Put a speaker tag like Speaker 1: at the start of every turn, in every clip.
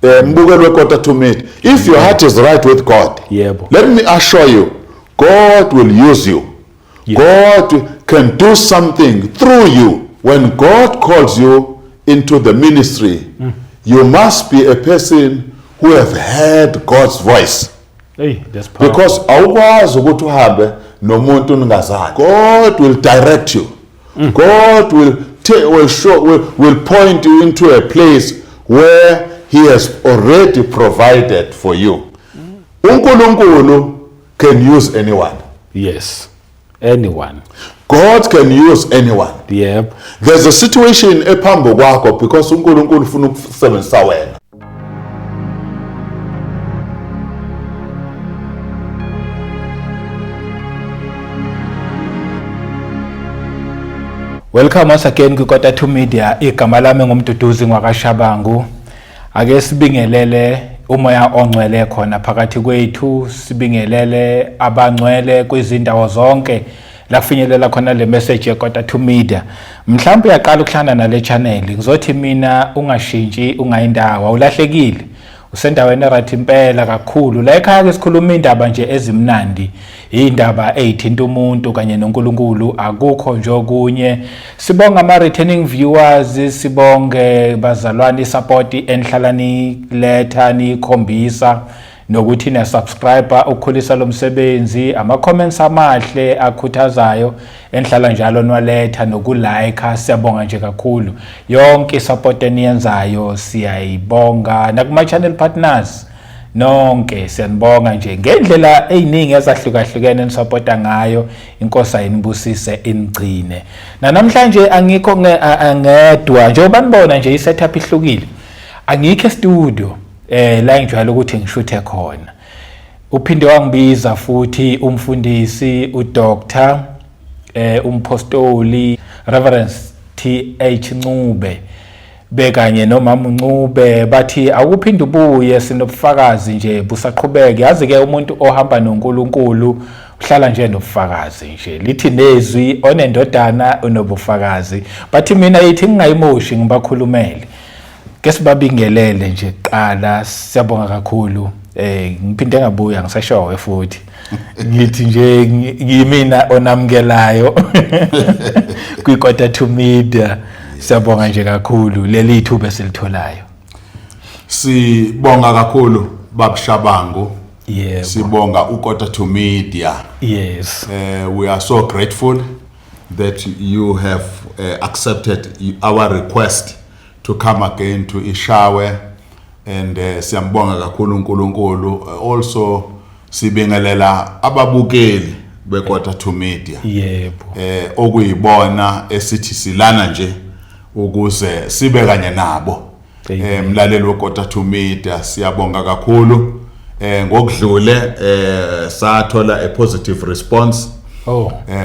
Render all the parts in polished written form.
Speaker 1: mbukelo wekota to meet. If your heart is right with God, let me assure you, God will use you. God can do something through you. When God calls you into the ministry, you must be a person who have heard God's voice.
Speaker 2: Hey, that's powerful.
Speaker 1: Because God will direct you. God will point you into a place where He has already provided for you. Unkulunkulu can use anyone.
Speaker 2: Yes, anyone.
Speaker 1: God can use anyone.
Speaker 2: Yep.
Speaker 1: There's a situation ephambo kwakho because unkulunkulu ufuna ukusebenzisa wena.
Speaker 2: Welcome once again kuKota 2 Media. Igama lami ngumduduzi ngwakaShabangu. Ake sibingelele umoya ongcwele khona phakathi kwethu, sibingelele abangcwele kwizindawo zonke la kufinyelela khona le message yeKota 2 Media. Mhlawumbe uyaqala ukuhlana nale channel, ngizothi mina ungashintshi ungayindawo, awulahlekile. Usendaweni erathi impela kakhulu. La ekhaya ke sikhuluma indaba nje ezimnandi, indaba ezithinta umuntu kanye noNkulunkulu, akukho nje okunye. Sibonga ama returning viewers, sibonge bazalwane support enhlalani letha nikhombisa nokuthi na subscriber ukukhulisa lo msebenzi, ama comments amahle akhuthazayo enhlala njalo nwaletha nokulike. Siyabonga nje kakhulu yonke support eniyenzayo, siyayibonga nakuma channel partners nonke siyanibonga nje ngendlela eziningi ezahlukahlukene nisupporta ngayo. Inkosi ayinibusise inigcine. Namhlanje angikho angedwa njengoba nibona nje isetup ihlukile, angikho e-studio la ngijwayele ukuthi ngishuthe khona. Uphinde wangibiza futhi umfundisi uDr umpostoli Reverend TH Ncube bekanye nomama Ncube bathi akuphinde ubuye sinobufakazi nje busaqhubeke. Yazi ke umuntu ohamba noNkulunkulu uhlala nje nobufakazi nje, lithi nezwi onendodana unobufakazi. Bathi mina yithi ngingayimoshi ngibakhulumele. Ke sibabingelele nje qala, siyabonga kakhulu. Ngiphinde ngabuya ngisashowe futhi ngithi nje ngimina onamukelayo kuKota 2 Media. Siyabonga nje kakhulu leli ithuba esilitholayo.
Speaker 1: Sibonga kakhulu babuShabangu.
Speaker 2: Yebo.
Speaker 1: Sibonga uKota 2 Media.
Speaker 2: Yes.
Speaker 1: We are so grateful that you have accepted our request to come again to Ishawe, and siyambonga kakhulu uNkulunkulu. Also sibingelela ababukeli beKota 2 Media.
Speaker 2: Yebo.
Speaker 1: Okuyibona esithi silana nje ukuze sibe kanye nabo. Mlaleli weKota 2 Media, siyabonga kakhulu. Ngokudlule sathola a positive response.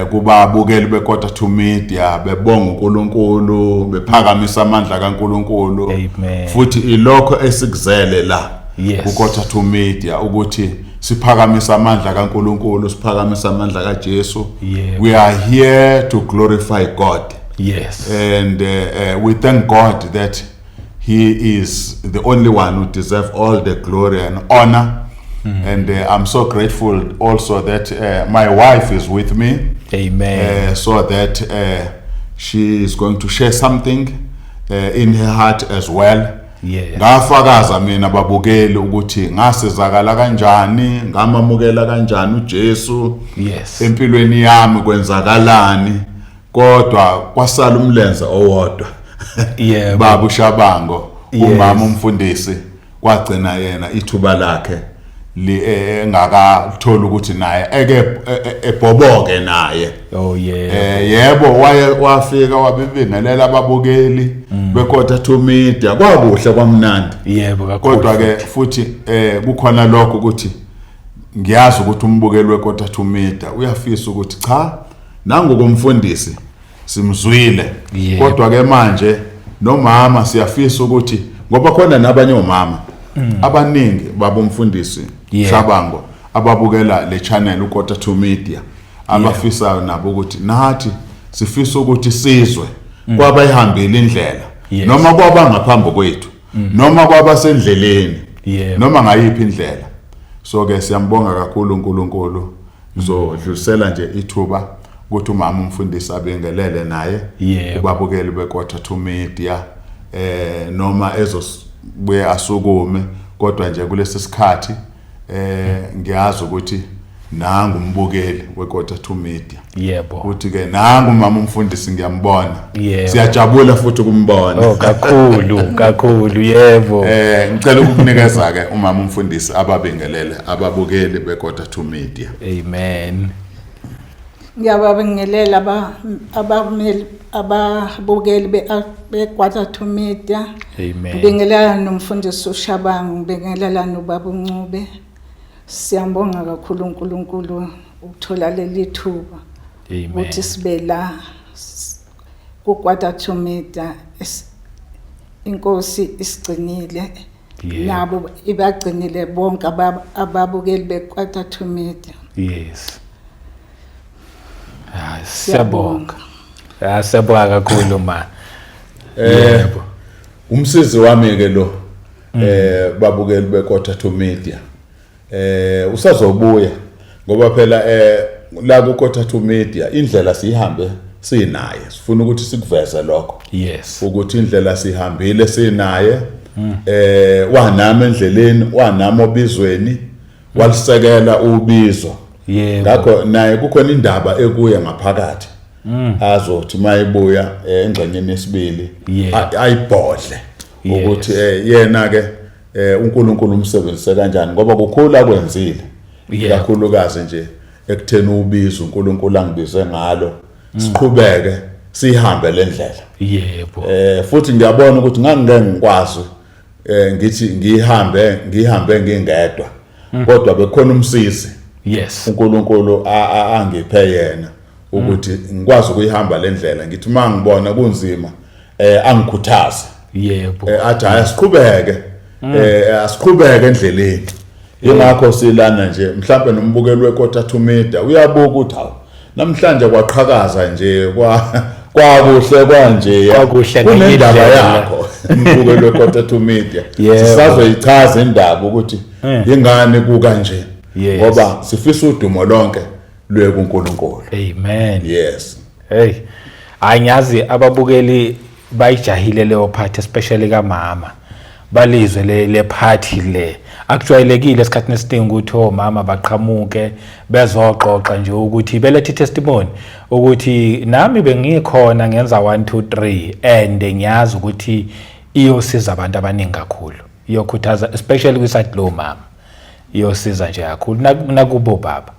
Speaker 1: Kuba abukeli beKota 2 Media bebonga uNkulunkulu, bephakamisa amandla kaNkulunkulu. Futhi ilokho esikuzele la kuKota 2 Media ukuthi siphakamisa amandla kaNkulunkulu, siphakamisa amandla kaJesu. We are here to glorify God.
Speaker 2: Yes.
Speaker 1: And we thank God that He is the only one who deserves all the glory and honor. And I'm so grateful also that my wife is with me.
Speaker 2: Amen.
Speaker 1: So that she is going to share something in her heart as well. Ngafakaza mina babukeli ukuthi ngasizakala kanjani, ngamamukela kanjani uJesu empilweni yami, kwenzakalani, kodwa kwasala umlenze owodwa. babuShabangu, umama umfundisi kwagcina yena ithuba lakhe engakathola ukuthi naye eke ebhoboke naye. Yebo, wafika wabingelela ababukeli beKota 2 Media, kwakuhle kwamnandi.
Speaker 2: Yebo kakhulu.
Speaker 1: Kodwa ke futhi kukhona lokho ukuthi ngiyazi ukuthi umbukeli weKota 2 Media uyafisa ukuthi cha nangokumfundisi simzwile, kodwa ke manje nomama siyafisa ukuthi ngoba khona nabanye omama abaningi babomfundisi Shabangu ababukela le channel uKota 2 Media abafisa nabo ukuthi nathi sifisa ukuthi sizwe kwabayihambile indlela noma kwaba ngaphambi kwethu noma kwabasendleleni
Speaker 2: Yebo.
Speaker 1: noma ngayiphi indlela. So ke siyambonga kakhulu uNkulunkulu. Ngizodlulisela nje ithuba ukuthi umama umfundisi abingelele naye
Speaker 2: Yebo.
Speaker 1: ubabukeli beKota 2 Media noma ezobuye asukume kodwa nje kulesi sikhathi ngiyazi ukuthi nangu umbukeli weKota 2 Media.
Speaker 2: Yebo.
Speaker 1: Uthi ke nangu umama umfundisi ngiyambona.
Speaker 2: Yebo.
Speaker 1: Siyajabula futhi ukumbona.
Speaker 2: Oh kakhulu yebo.
Speaker 1: Ngicela ukukunikeza ke umama umfundisi ababingelele ababukeli beKota 2 Media.
Speaker 2: Amen.
Speaker 3: Ngiyababingelela ababukeli beKota 2 Media.
Speaker 2: Amen.
Speaker 3: Ngibingelela nomfundisi uShabangu, ngibingelela noBaba uNcube. Siyambonga kakhulu uNkulunkulu ukuthola leli thuba.
Speaker 2: Amen.
Speaker 3: Ukuthi sibe la kuKota 2 Media. Inkosi isigcinile.
Speaker 2: Yeah.
Speaker 3: Nabo ibagcinile bonke ababukeli beKota 2 Media.
Speaker 2: Yes. Siyabonga. Siyabonga kakhulu ma. Yebo.
Speaker 1: Umsizi wami ke lo babukeli beKota 2 Media. Usazobuya ngoba phela la kuKota 2 Media indlela sihambe sinaye sifuna ukuthi sikuveze lokho.
Speaker 2: Yes.
Speaker 1: Ukuthi indlela sihambile sinaye wanami endleleni wanami obizweni walisekela ubizo.
Speaker 2: Yebo.
Speaker 1: Ngakho naye kukhona indaba ekuya ngaphakathi azothi mayibuya engxenyeni yesibili ayibhodle ukuthi yena ke uNkulunkulu umsebenzise kanjani ngoba kukhulu akwenzile kakhulukazi nje ekutheni ubizo uNkulunkulu angibize ngalo siqhubeke sihambe lendlela.
Speaker 2: Yebo.
Speaker 1: Futhi ngiyabona ukuthi ngangeke ngikwazi ngithi ngihambe ngingedwa kodwa bekhona umsizi.
Speaker 2: Yes.
Speaker 1: uNkulunkulu angiphe yena ukuthi ngikwazi ukuyihamba lendlela ngithi mangibona kunzima angikhuthaze.
Speaker 2: Yebo.
Speaker 1: Athi asiqhubeke asiqhubeke endleleni. Yingakho silana nje mhlawumbe nombukeli weKota 2 Media uyabuka ukuthi hawu namhlanje kwaqhakaza nje kwakuhle kanje kunendaba yakho umbukeli weKota 2 Media. Sisazoyichaza indaba ukuthi ingane kukanje. Ngoba sifisa udumo lonke lwe kuNkulunkulu.
Speaker 2: Amen.
Speaker 1: Yes.
Speaker 2: Hey. Anyazi ababukeli bayijahile leyo part especially kamama. Balizwe le party le. Actualekile esikhathini esiningi ukuthi omama baqhamuke bezoxoxa nje ukuthi belethe testimony ukuthi nami bengikhona ngenza 1 2 3 and ngiyazi ukuthi iyosiza abantu abaningi kakhulu. Iyokhuthaza especially kwisathi lo mama. Iyosiza nje kakhulu nakubo baba.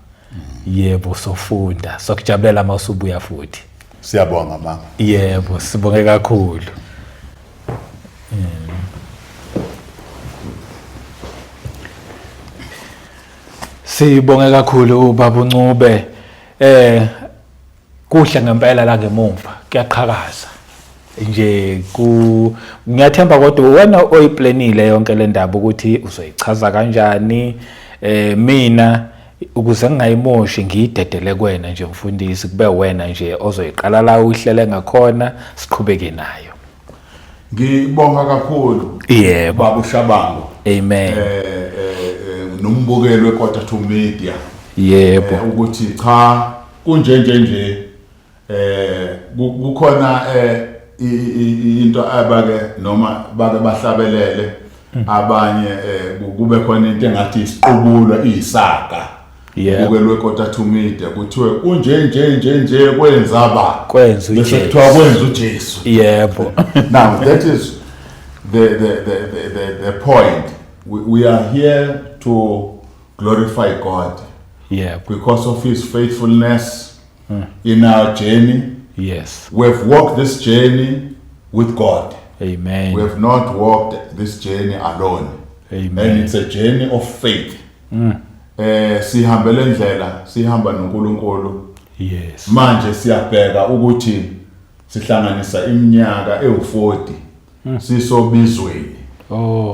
Speaker 2: Yebo sofunda sokujabulela mawusubuya futhi.
Speaker 1: Siyabonga mama.
Speaker 2: Yebo sibonge kakhulu. Sibonge kakhulu ubaba uNcube. Kuhle ngempela la ngemuva kuyaqhakaza. Nje ngiyathemba kodwa wena oyiplanile yonke le ndaba ukuthi uzoyichaza kanjani mina ukuze ngingayimoshi ngiyidedele kwena nje mfundisi kube wena nje ozoyiqala la uhlele ngakhona siqhubeke nayo.
Speaker 1: Ngibonga kakhulu.
Speaker 2: Yebo.
Speaker 1: Baba uShabangu.
Speaker 2: Amen.
Speaker 1: Nombukeli weKota 2 Media.
Speaker 2: Yebo.
Speaker 1: Ukuthi cha kunje kukhona into abake noma bake bahlabelele abanye kube khona into engathi isiqubulo iyisaga. Ubukeli weKota 2 Media kuthiwe kunje kwenza ba
Speaker 2: kwenza uJesu.
Speaker 1: Bese kuthiwa kwenza uJesu.
Speaker 2: Yebo.
Speaker 1: Now that is the point. We are here to glorify God.
Speaker 2: Yeah.
Speaker 1: Because of his faithfulness in our journey.
Speaker 2: Yes.
Speaker 1: We've walked this journey with God.
Speaker 2: Amen.
Speaker 1: We have not walked this journey alone.
Speaker 2: Amen.
Speaker 1: And it's a journey of faith. Sihambele ndlela, sihamba noNkulunkulu.
Speaker 2: Yes.
Speaker 1: Manje siyabheka ukuthi sihlanganisa iminyaka ewu40 sisobizweni.
Speaker 2: Oh.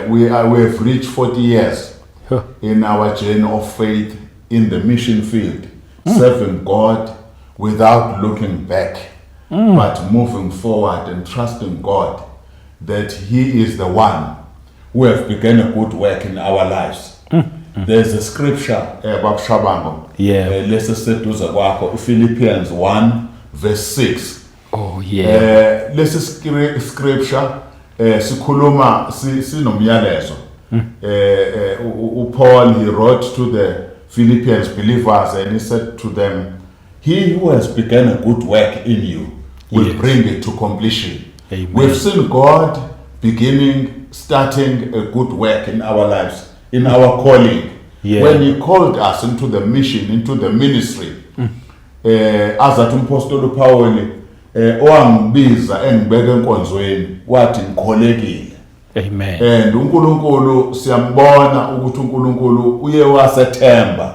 Speaker 1: We have reached 40 years in our journey of faith in the mission field, serving God without looking back, but moving forward and trusting God that He is the one who have begun a good work in our lives. There's a scripture, Bab Shabango, lesi seduze kwakho, Philippians 1 verse 6.
Speaker 2: Oh yeah.
Speaker 1: Lesi scripture sikhuluma sinomyalezo. Paul, he wrote to the Philippians believers and he said to them, he who has begun a good work in you will bring it to completion.
Speaker 2: Amen.
Speaker 1: We've seen God starting a good work in our lives, in our calling. When He called us into the mission, into the ministry, as at Apostle Paul, owangibiza engibeka enkonzweni wathi ngikholekile.
Speaker 2: Amen.
Speaker 1: And uNkulunkulu siyambona ukuthi uNkulunkulu uye wasethemba.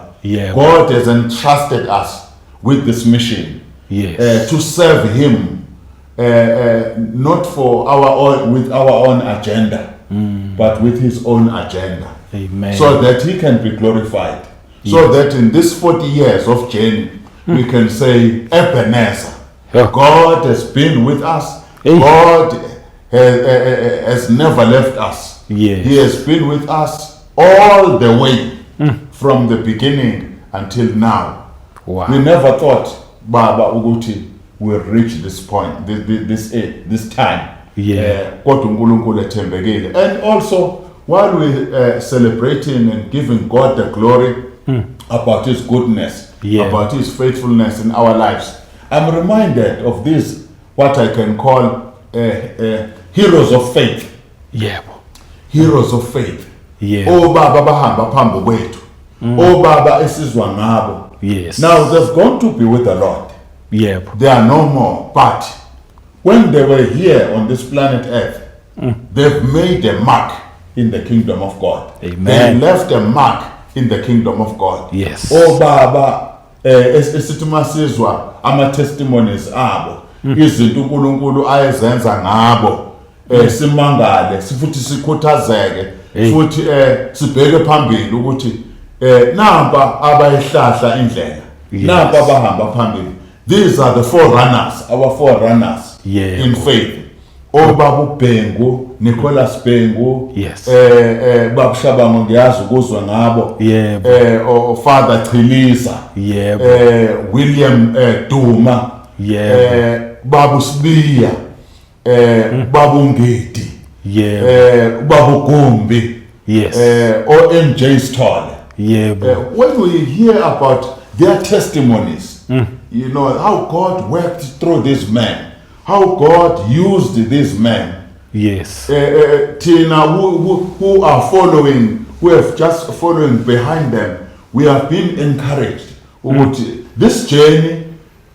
Speaker 1: God has entrusted us with this mission. To serve Him, not for with our own agenda, but with His own agenda.
Speaker 2: Amen.
Speaker 1: So that He can be glorified. So that in this 40 years of journey, we can say, Ebenezer, God has been with us. God has never left us. He has been with us all the way from the beginning until now.
Speaker 2: Wow.
Speaker 1: We never thought, Baba Uguti, will reach this point, this time. And also, while we're celebrating and giving God the glory about His goodness, about His faithfulness in our lives, I'm reminded of this, what I can call heroes of faith. Heroes of faith. Oh Baba bahamba phambi kwethu. Oh Baba esizwa ngabo. Now they've gone to be with the Lord. They are no more. But when they were here on this planet Earth, they've made a mark in the kingdom of God.
Speaker 2: Amen.
Speaker 1: They left a mark in the kingdom of God. Oh Baba, esithi masizwa ama-testimonies abo, izinto uNkulunkulu ayezenza ngabo, simangale, futhi sikhuthazeke, futhi sibheke phambili ukuthi namba abayihlahla indlela, namba abahamba phambili. These are the forerunners, our forerunners in faith. Babu Bengu, Nicholas Bengu, Bab Shabango ngiyazi ukuzwa ngabo, Father Trilisa, William Duma, Babu Sbiya, Babu Ngedi, Babu Gumbi, OMJ Stoll. When we hear about their testimonies, you know how God worked through these men, how God used these men. Tina, who are following, who have just following behind them, we have been encouraged. This journey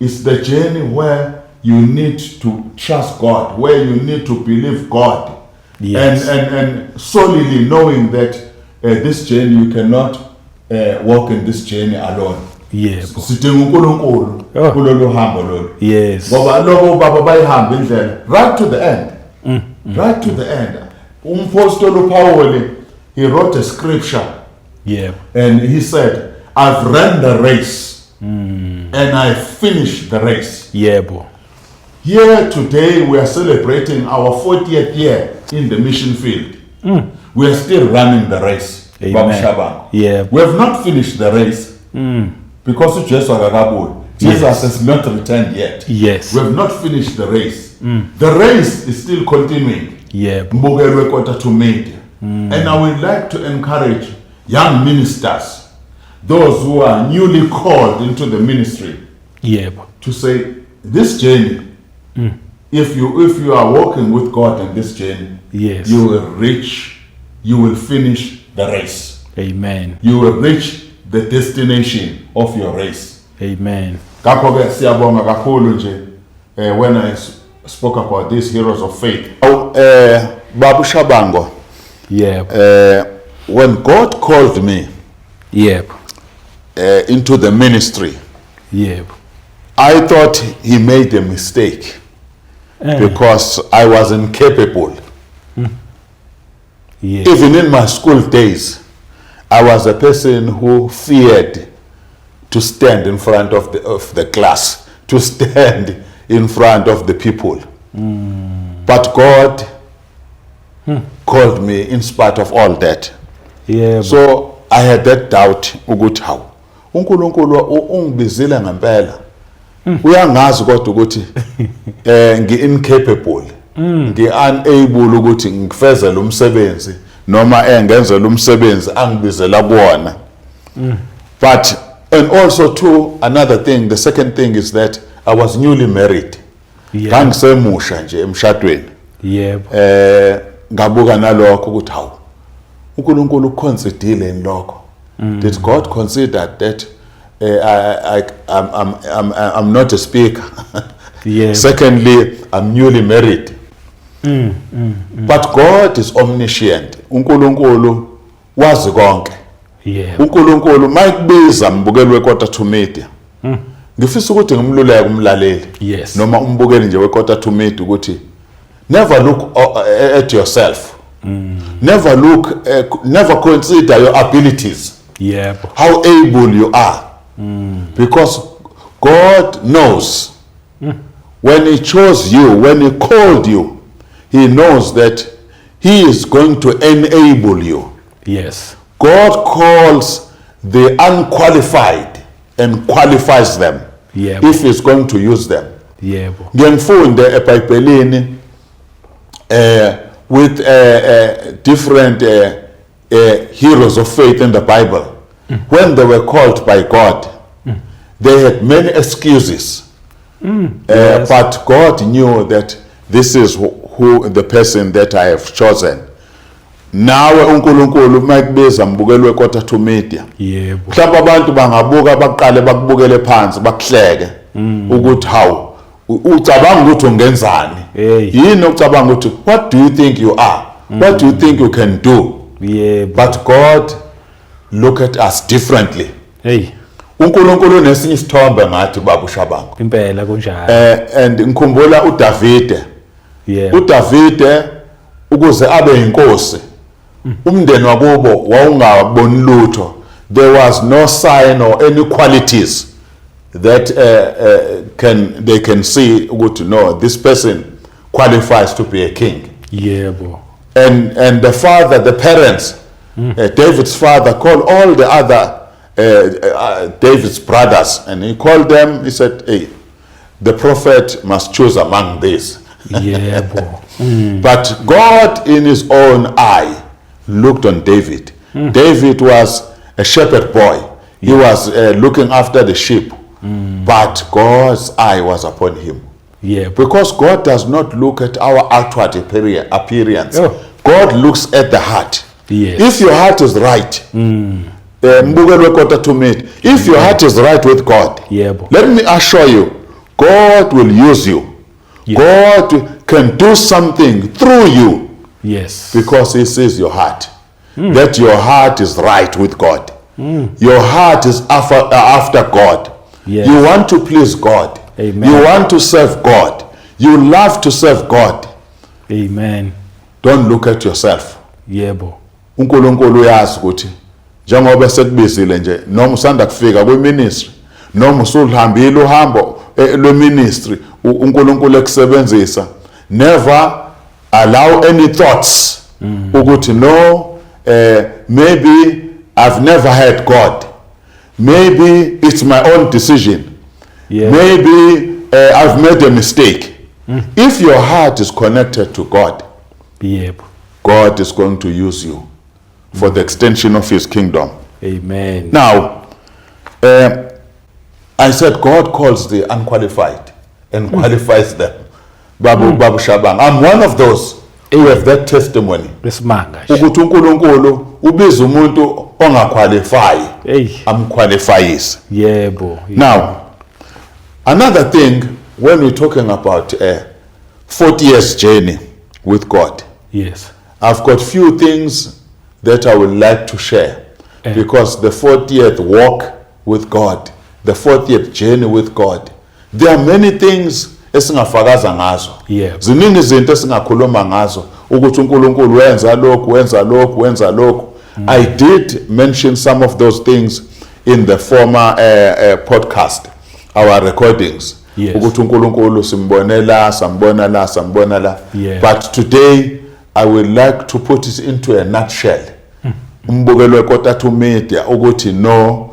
Speaker 1: is the journey where you need to trust God, where you need to believe God, and solely knowing that this journey you cannot walk in this journey alone. Sidinga uNkulunkulu kulolu hambo lolu. Ngoba lokho baba bayihamba indlela right to the end. Right to the end. Apostle Paul, he wrote a scripture. And he said, I've run the race and I finished the race. Here today we are celebrating our 40th year in the mission field. We are still running the race. We have not finished the race. Because Jesus has not returned yet. We have not finished the race. The race is still continuing. And I would like to encourage young ministers, those who are newly called into the ministry, to say, this journey, if you are walking with God in this journey, you will reach, you will finish the race. You will reach the destination of your race.
Speaker 2: Amen.
Speaker 1: When I spoke about these heroes of faith, Babu Shabango, when God called me into the ministry, I thought He made a mistake because I was incapable. Even in my school days, I was a person who feared to stand in front of the class, to stand in front of the people. But God called me in spite of all that.
Speaker 2: Yebo.
Speaker 1: So I had that doubt ukuthi hawu uNkulunkulu ungibizile ngempela. Uyangazi kodwa ukuthi ngi-incapable, ngi-unable ukuthi ngifezele umsebenzi noma engenzele umsebenzi angibizela kuwona. But and also too, another thing, the second thing is that I was newly married. Ngangisemusha nje emshadweni.
Speaker 2: Yebo.
Speaker 1: Ngabuka nalokho ukuthi hawu uNkulunkulu uconsidered in lokho. Did God consider that I'm not a speaker?
Speaker 2: Yebo.
Speaker 1: Secondly, I'm newly married. But God is omniscient. uNkulunkulu wazi konke.
Speaker 2: Yebo.
Speaker 1: uNkulunkulu mayikubiza mbukeli weKota 2 Media. Ngifisa ukuthi ngimluleke umlaleli.
Speaker 2: Yes.
Speaker 1: Noma umbukeli nje weKota 2 Media ukuthi never look at yourself. Never consider your abilities.
Speaker 2: Yebo.
Speaker 1: How able you are. Because God knows when He chose you, when He called you, He knows that He is going to enable you.
Speaker 2: Yes.
Speaker 1: God calls the unqualified and qualifies them.
Speaker 2: Yebo.
Speaker 1: If He's going to use them.
Speaker 2: Yebo.
Speaker 1: Ngifunde eBhayibhelini with different heroes of faith in the Bible. When they were called by God, they had many excuses.
Speaker 2: Yes.
Speaker 1: But God knew that this is who the person that I have chosen. Nawe uNkulunkulu mayikubiza mbukeli weKota 2 Media.
Speaker 2: Yebo.
Speaker 1: Mhlawumbe abantu bangabuka baqale bakubukele phansi bakuhleke ukuthi hawu ucabanga ukuthi ungenzani.
Speaker 2: Hey.
Speaker 1: Yini ucabanga ukuthi what do you think you are? What do you think you can do?
Speaker 2: Yebo.
Speaker 1: But God look at us differently.
Speaker 2: Hey.
Speaker 1: uNkulunkulu nesinye isithombe ngathi baba uShabangu.
Speaker 2: Impela kunjalo.
Speaker 1: And ngikhumbula uDavide.
Speaker 2: Yebo.
Speaker 1: uDavide ukuze abe inkosi umndeni wakubo wawungaboni lutho. There was no sign or any qualities that they can see ukuthi no, this person qualifies to be a king.
Speaker 2: Yebo.
Speaker 1: And the father, the parents, David's father called all the other David's brothers, and he called them. He said, hey, the prophet must choose among these.
Speaker 2: Yebo.
Speaker 1: But God in His own eye looked on David. David was a shepherd boy. He was looking after the sheep. But God's eye was upon him.
Speaker 2: Yebo.
Speaker 1: Because God does not look at our outward appearance.
Speaker 2: Oh.
Speaker 1: God looks at the heart.
Speaker 2: Yes.
Speaker 1: If your heart is right, mbukeli weKota 2 Media, if your heart is right with God,
Speaker 2: Yebo.
Speaker 1: let me assure you, God will use you.
Speaker 2: Yes.
Speaker 1: God can do something through you
Speaker 2: Yes.
Speaker 1: because He sees your heart. That your heart is right with God. Your heart is after God.
Speaker 2: Yes.
Speaker 1: You want to please God.
Speaker 2: Amen.
Speaker 1: You want to serve God. You love to serve God.
Speaker 2: Amen.
Speaker 1: Don't look at yourself.
Speaker 2: Yebo.
Speaker 1: uNkulunkulu uyazi ukuthi njengoba sekubizile nje noma usanda kufika kweministry noma usulihambile uhambo lweministry uNkulunkulu ekusebenzisa, never allow any thoughts ukuthi no, maybe I've never had God, maybe it's my own decision.
Speaker 2: Yeah.
Speaker 1: Maybe I've made a mistake. If your heart is connected to God,
Speaker 2: Yebo.
Speaker 1: God is going to use you for the extension of His kingdom.
Speaker 2: Amen.
Speaker 1: Now, I said God calls the unqualified and qualifies them. Babu Shabang, I'm one of those who have that testimony.
Speaker 2: Lesimanga.
Speaker 1: Ukuthi uNkulunkulu ubiza umuntu ongaqualify,
Speaker 2: Hey.
Speaker 1: amqualifies.
Speaker 2: Yebo.
Speaker 1: Now, another thing, when we're talking about a 40 years journey with God,
Speaker 2: Yes.
Speaker 1: I've got few things that I would like to share because the 40th walk with God, the 40th journey with God, there are many things esingafakaza ngazo.
Speaker 2: Yeah.
Speaker 1: Ziningi izinto esingakhuluma ngazo ukuthi uNkulunkulu wenza lokhu. I did mention some of those things in the former podcast, our recordings.
Speaker 2: Yes.
Speaker 1: Ukuthi uNkulunkulu sambona la.
Speaker 2: Yeah.
Speaker 1: But today I would like to put it into a nutshell. Umbukelo weKotathu Media ukuthi no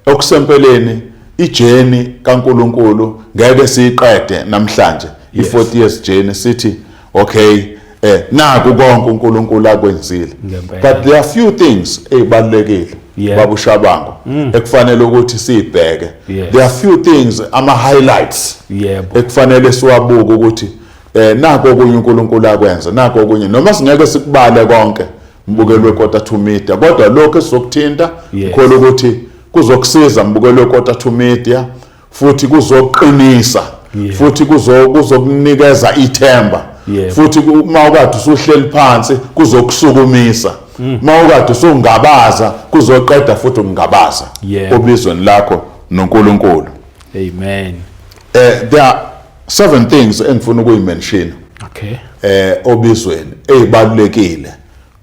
Speaker 1: okusempeleni ijeni kaNkuluNkulu ngeke siyiqede namhlanje i40 years journey sithi okay naku konke uNkulunkulu akwenzile, but there are few things ezibalekile babushabango ekufanele ukuthi sibheke. There are few things ama highlights ekufanele siwabuke ukuthi naku okunye uNkulunkulu akwenza, naku okunye noma singeke sikubale konke mbukelo weKotathu Media, kodwa lokho esizokuthinta khona ukuthi kuzokusiza mbukelo weKotathu Media futhi kuzoqinisa futhi kuzokunikeza ithemba futhi mawukade usuhleli phansi kuzokusukumisa, mawukade usungabaza kuzoqeda futhi ukungabaza obizweni lakho noNkulunkulu.
Speaker 2: Amen.
Speaker 1: There are 7 things engifuna ukuyimention obizweni ezibalulekile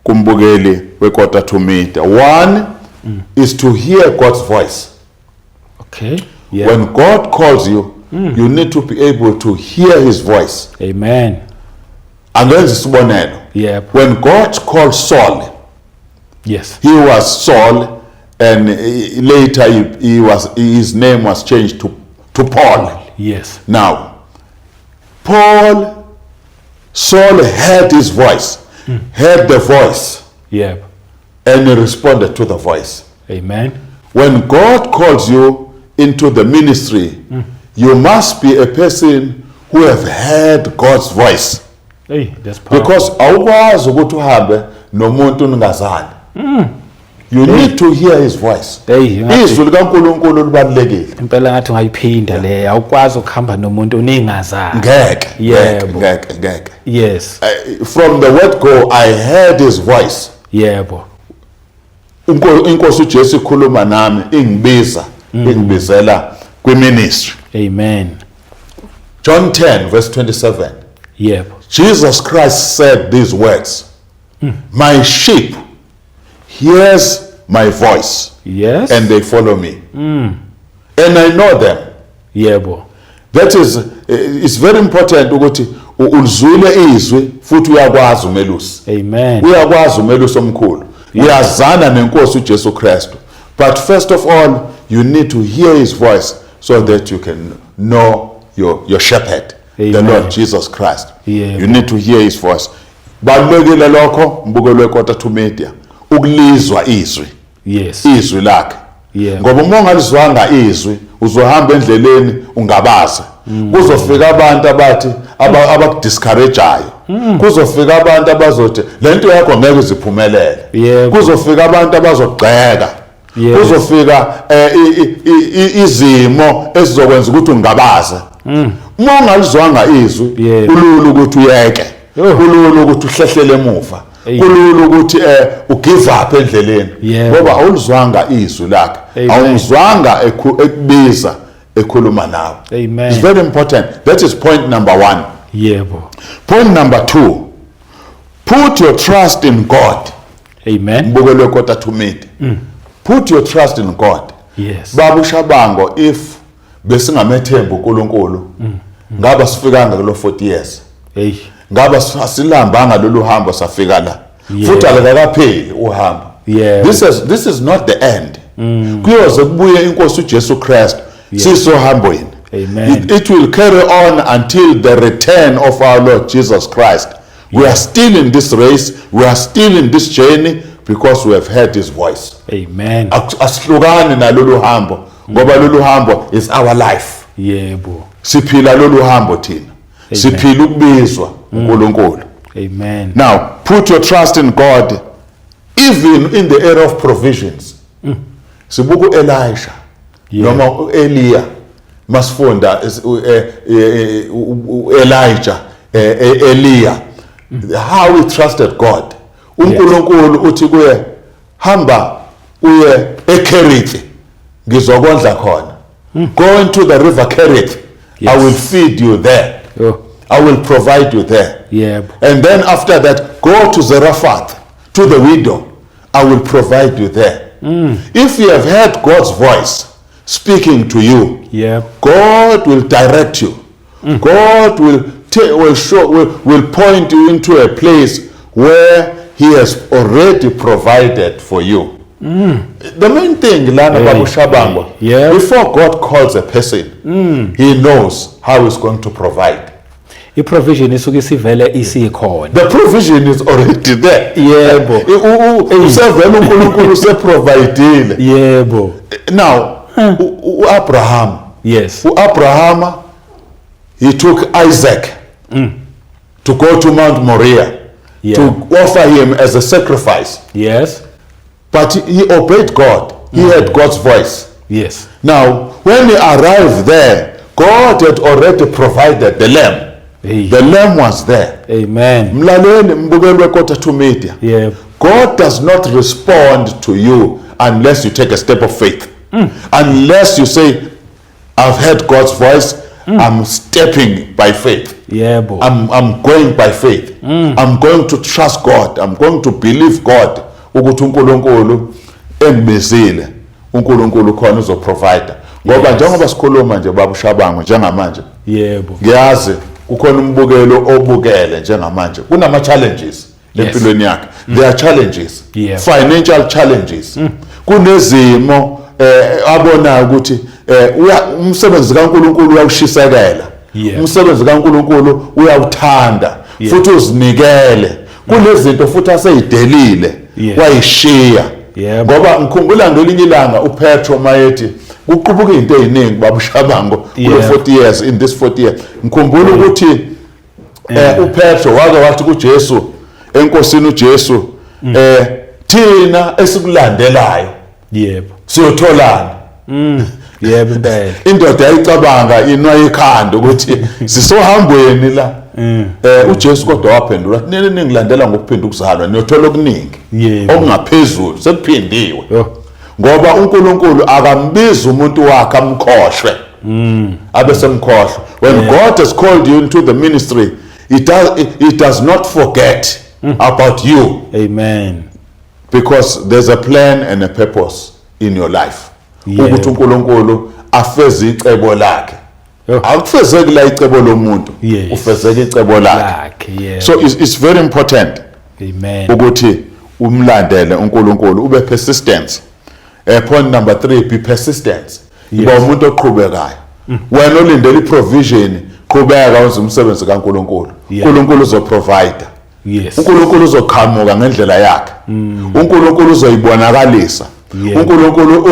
Speaker 1: kumbukeli weKotathu Media. One is to hear God's voice. When God calls you, you need to be able to hear his voice.
Speaker 2: Amen.
Speaker 1: Angenza isibonelo. When God called Saul, he was Saul, and later his name was changed to Paul. Now, Saul heard his voice, heard the voice, and he responded to the voice.
Speaker 2: Amen.
Speaker 1: When God calls you into the ministry, you must be a person who have heard God's voice.
Speaker 2: That's powerful.
Speaker 1: Because awukwazi ukuthi uhambe nomuntu ungazani. You need to hear his voice. Izwi likaNkulunkulu libalekile.
Speaker 2: Impela ngathi ungayiphinda le, awukwazi ukuhamba nomuntu oningazani.
Speaker 1: Ngeke.
Speaker 2: Yes.
Speaker 1: From the word go, I heard his voice. Inkosi uJesu ikhuluma nami, ingibizela kwiministry.
Speaker 2: Amen.
Speaker 1: John 10 verse 27. Jesus Christ said these words. My sheep hears my voice. And they follow me. And I know them. That is, it's very important ukuthi ulizwile izwi futhi uyakwazi umelusi.
Speaker 2: Amen.
Speaker 1: Uyakwazi umelusi omkhulu. Uyazana nenkosi uJesu Kristu. But first of all, you need to hear his voice so that you can know your shepherd, the Lord Jesus Christ. You need to hear his voice. Balulekile lokho mbukelo weKotathu Media ukulizwa izwi. Izwi lakhe. Ngoba uma ungalizwanga izwi uzohamba endleleni ungabaza. Kuzofika abantu abathi abakudiscourageayo. Kuzofika abantu abazothi lento yakho ngeke iziphumelele. Kuzofika abantu abazogxeka. Kuzofika izimo ezizokwenza ukuthi ungabaza. Uma ungalizwanga izwi kulula ukuthi uyeke. Kulula ukuthi uhlehlele emuva. Kulula ukuthi ugive up endleleni ngoba awulizwanga izwi lakhe, awuzwanga ekubiza ekhuluma nawe. It's very important. That is point number 1. Point number 2, put your trust in God. Mbukelo weKotathu Media. Put your trust in God. Babu Shabango, if besingamethemba uNkulunkulu ngaba sifikanga kulo 40 years. Ngaba silambanga lolu hambo safika la. Futhi akakapheli uhambo. This is not the end. Kuyoze kubuye inkosi uJesu Kristu sisohambweni. It will carry on until the return of our Lord Jesus Christ. We are still in this race, we are still in this journey because we have heard his voice. Asihlukani nalolu hambo ngoba lolu hambo is our life. Siphila lolu hambo thina. Siphila ukubizwa uNkulunkulu. Now, put your trust in God even in the area of provisions. Sibuku Elisha noma Elia masifunda Elijah, Elia, how he trusted God. uNkulunkulu uthi kuye hamba uye eKerithi ngizokondla khona. Go into the river Kerith. I will feed you there. I will provide you there. And then after that, go to Zarephath, to the widow. I will provide you there. If you have heard God's voice speaking to you, God will direct you. God will will point you into a place where he has already provided for you. The main thing, Lana Babu Shabangwa,
Speaker 2: Yeah.
Speaker 1: before God calls a person, he knows how he's going to provide.
Speaker 2: I-provision isuke isivele isikhona.
Speaker 1: The provision is already there.
Speaker 2: Yebo.
Speaker 1: Usevele uNkulunkulu useprovidile.
Speaker 2: Yebo.
Speaker 1: Now, Abraham.
Speaker 2: Yes.
Speaker 1: Abraham, he took Isaac to go to Mount Moriah
Speaker 2: Yeah.
Speaker 1: to offer him as a sacrifice.
Speaker 2: Yes.
Speaker 1: But he obeyed God. He heard God's voice.
Speaker 2: Yes.
Speaker 1: Now, when he arrived there, God had already provided the lamb.
Speaker 2: Hey.
Speaker 1: The lamb was there.
Speaker 2: Amen.
Speaker 1: Mlaleni mbukeli weKota 2 Media.
Speaker 2: Yeah.
Speaker 1: God does not respond to you unless you take a step of faith. Unless you say, I've heard God's voice, I'm stepping by faith.
Speaker 2: Yebo.
Speaker 1: I'm going by faith. I'm going to trust God. I'm going to believe God. Ukuthi uNkulunkulu engibizile, uNkulunkulu khona uzoprovide. Ngoba njengoba sikhuluma nje Babu Shabangu njengamanje.
Speaker 2: Yebo.
Speaker 1: Ngiyazi kukhona umbukelo obukele njengamanje. Kunama challenges empilweni yakhe. There are challenges.
Speaker 2: Yeah.
Speaker 1: Financial challenges. Kunezimo abona ukuthi umsebenzi kaNkulunkulu uyawushisekela.
Speaker 2: Yeah.
Speaker 1: Umsebenzi kaNkulunkulu uyawuthanda
Speaker 2: Yeah.
Speaker 1: futhi uzinikele. Kunezinto futhi aseyidelile
Speaker 2: Yeah.
Speaker 1: wayishiya.
Speaker 2: Yeah.
Speaker 1: Ngoba ngikhumbula ngelinye ilanga uPetro mayethi kuqubuka into eziningi Babu Shabango kule
Speaker 2: Yeah.
Speaker 1: 40 years in this 40 years. Ngikhumbula ukuthi uPetro wake wathi kuJesu enkosini uJesu thina esikulandelayo
Speaker 2: Yebo.
Speaker 1: siyotholana.
Speaker 2: Yebo impela.
Speaker 1: Indoda yayicabanga inwa ekhanda ukuthi sisohambweni la. uJesu kodwa waphendula athi nini ningilandela ngokuphinda ukuzalwa niyothola okuningi
Speaker 2: Yebo.
Speaker 1: okungaphezulu sekuphindiwe.
Speaker 2: Yo.
Speaker 1: Ngoba uNkulunkulu akambiza umuntu wakhe amkhohlwe abesemkhohlwa. When God has called you into the ministry, it does not forget about you,
Speaker 2: Amen.
Speaker 1: because there's a plan and a purpose in your life.
Speaker 2: Yeah.
Speaker 1: Ukuthi uNkulunkulu afeze icebo lakhe.
Speaker 2: Yo.
Speaker 1: Akufezeki la icebo lomuntu,
Speaker 2: Yes.
Speaker 1: ufezeki icebo lakhe.
Speaker 2: Lakhe, yeah.
Speaker 1: So it's very important
Speaker 2: Amen.
Speaker 1: ukuthi umlandele uNkulunkulu ube persistent. Point number 3, be persistent. Iba umuntu oqhubekayo. Wena olindele iprovision, qhubeka wenza umsebenzi kaNkulunkulu.
Speaker 2: Yeah.
Speaker 1: uNkulunkulu uzoprovide.
Speaker 2: Yes.
Speaker 1: uNkulunkulu uzoqhamuka ngendlela yakhe. uNkulunkulu uzoyibonakalisa.
Speaker 2: Yeah.
Speaker 1: uNkulunkulu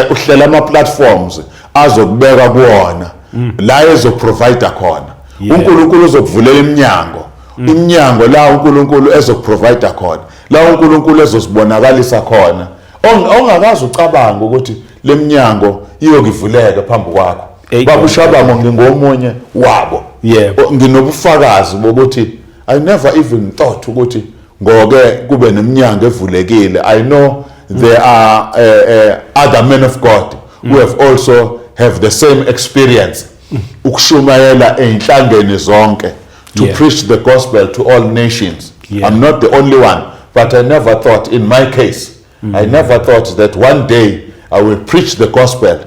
Speaker 1: uhlela ama platforms azokubeka kuona la ezoprovide khona.
Speaker 2: Yeah.
Speaker 1: uNkulunkulu uzokuvulela iminyango. Iminyango la uNkulunkulu ezokuprovide khona. La uNkulunkulu ezosibonakalisa khona. Ongakazi ucabanga ukuthi leminyango iyokivuleka phambi kwakho. Babu Shabango ngingomunye wabo.
Speaker 2: Yebo.
Speaker 1: Nginobufakazi bokuthi I never even thought ukuthi ngoke kube neminyango evulekile. I know there are other men of God who have also have the same experience. Ukushumayela einhlangene zonke to
Speaker 2: Yeah.
Speaker 1: preach the gospel to all nations.
Speaker 2: Yeah.
Speaker 1: I'm not the only one, but I never thought in my case, I never thought that one day I will preach the gospel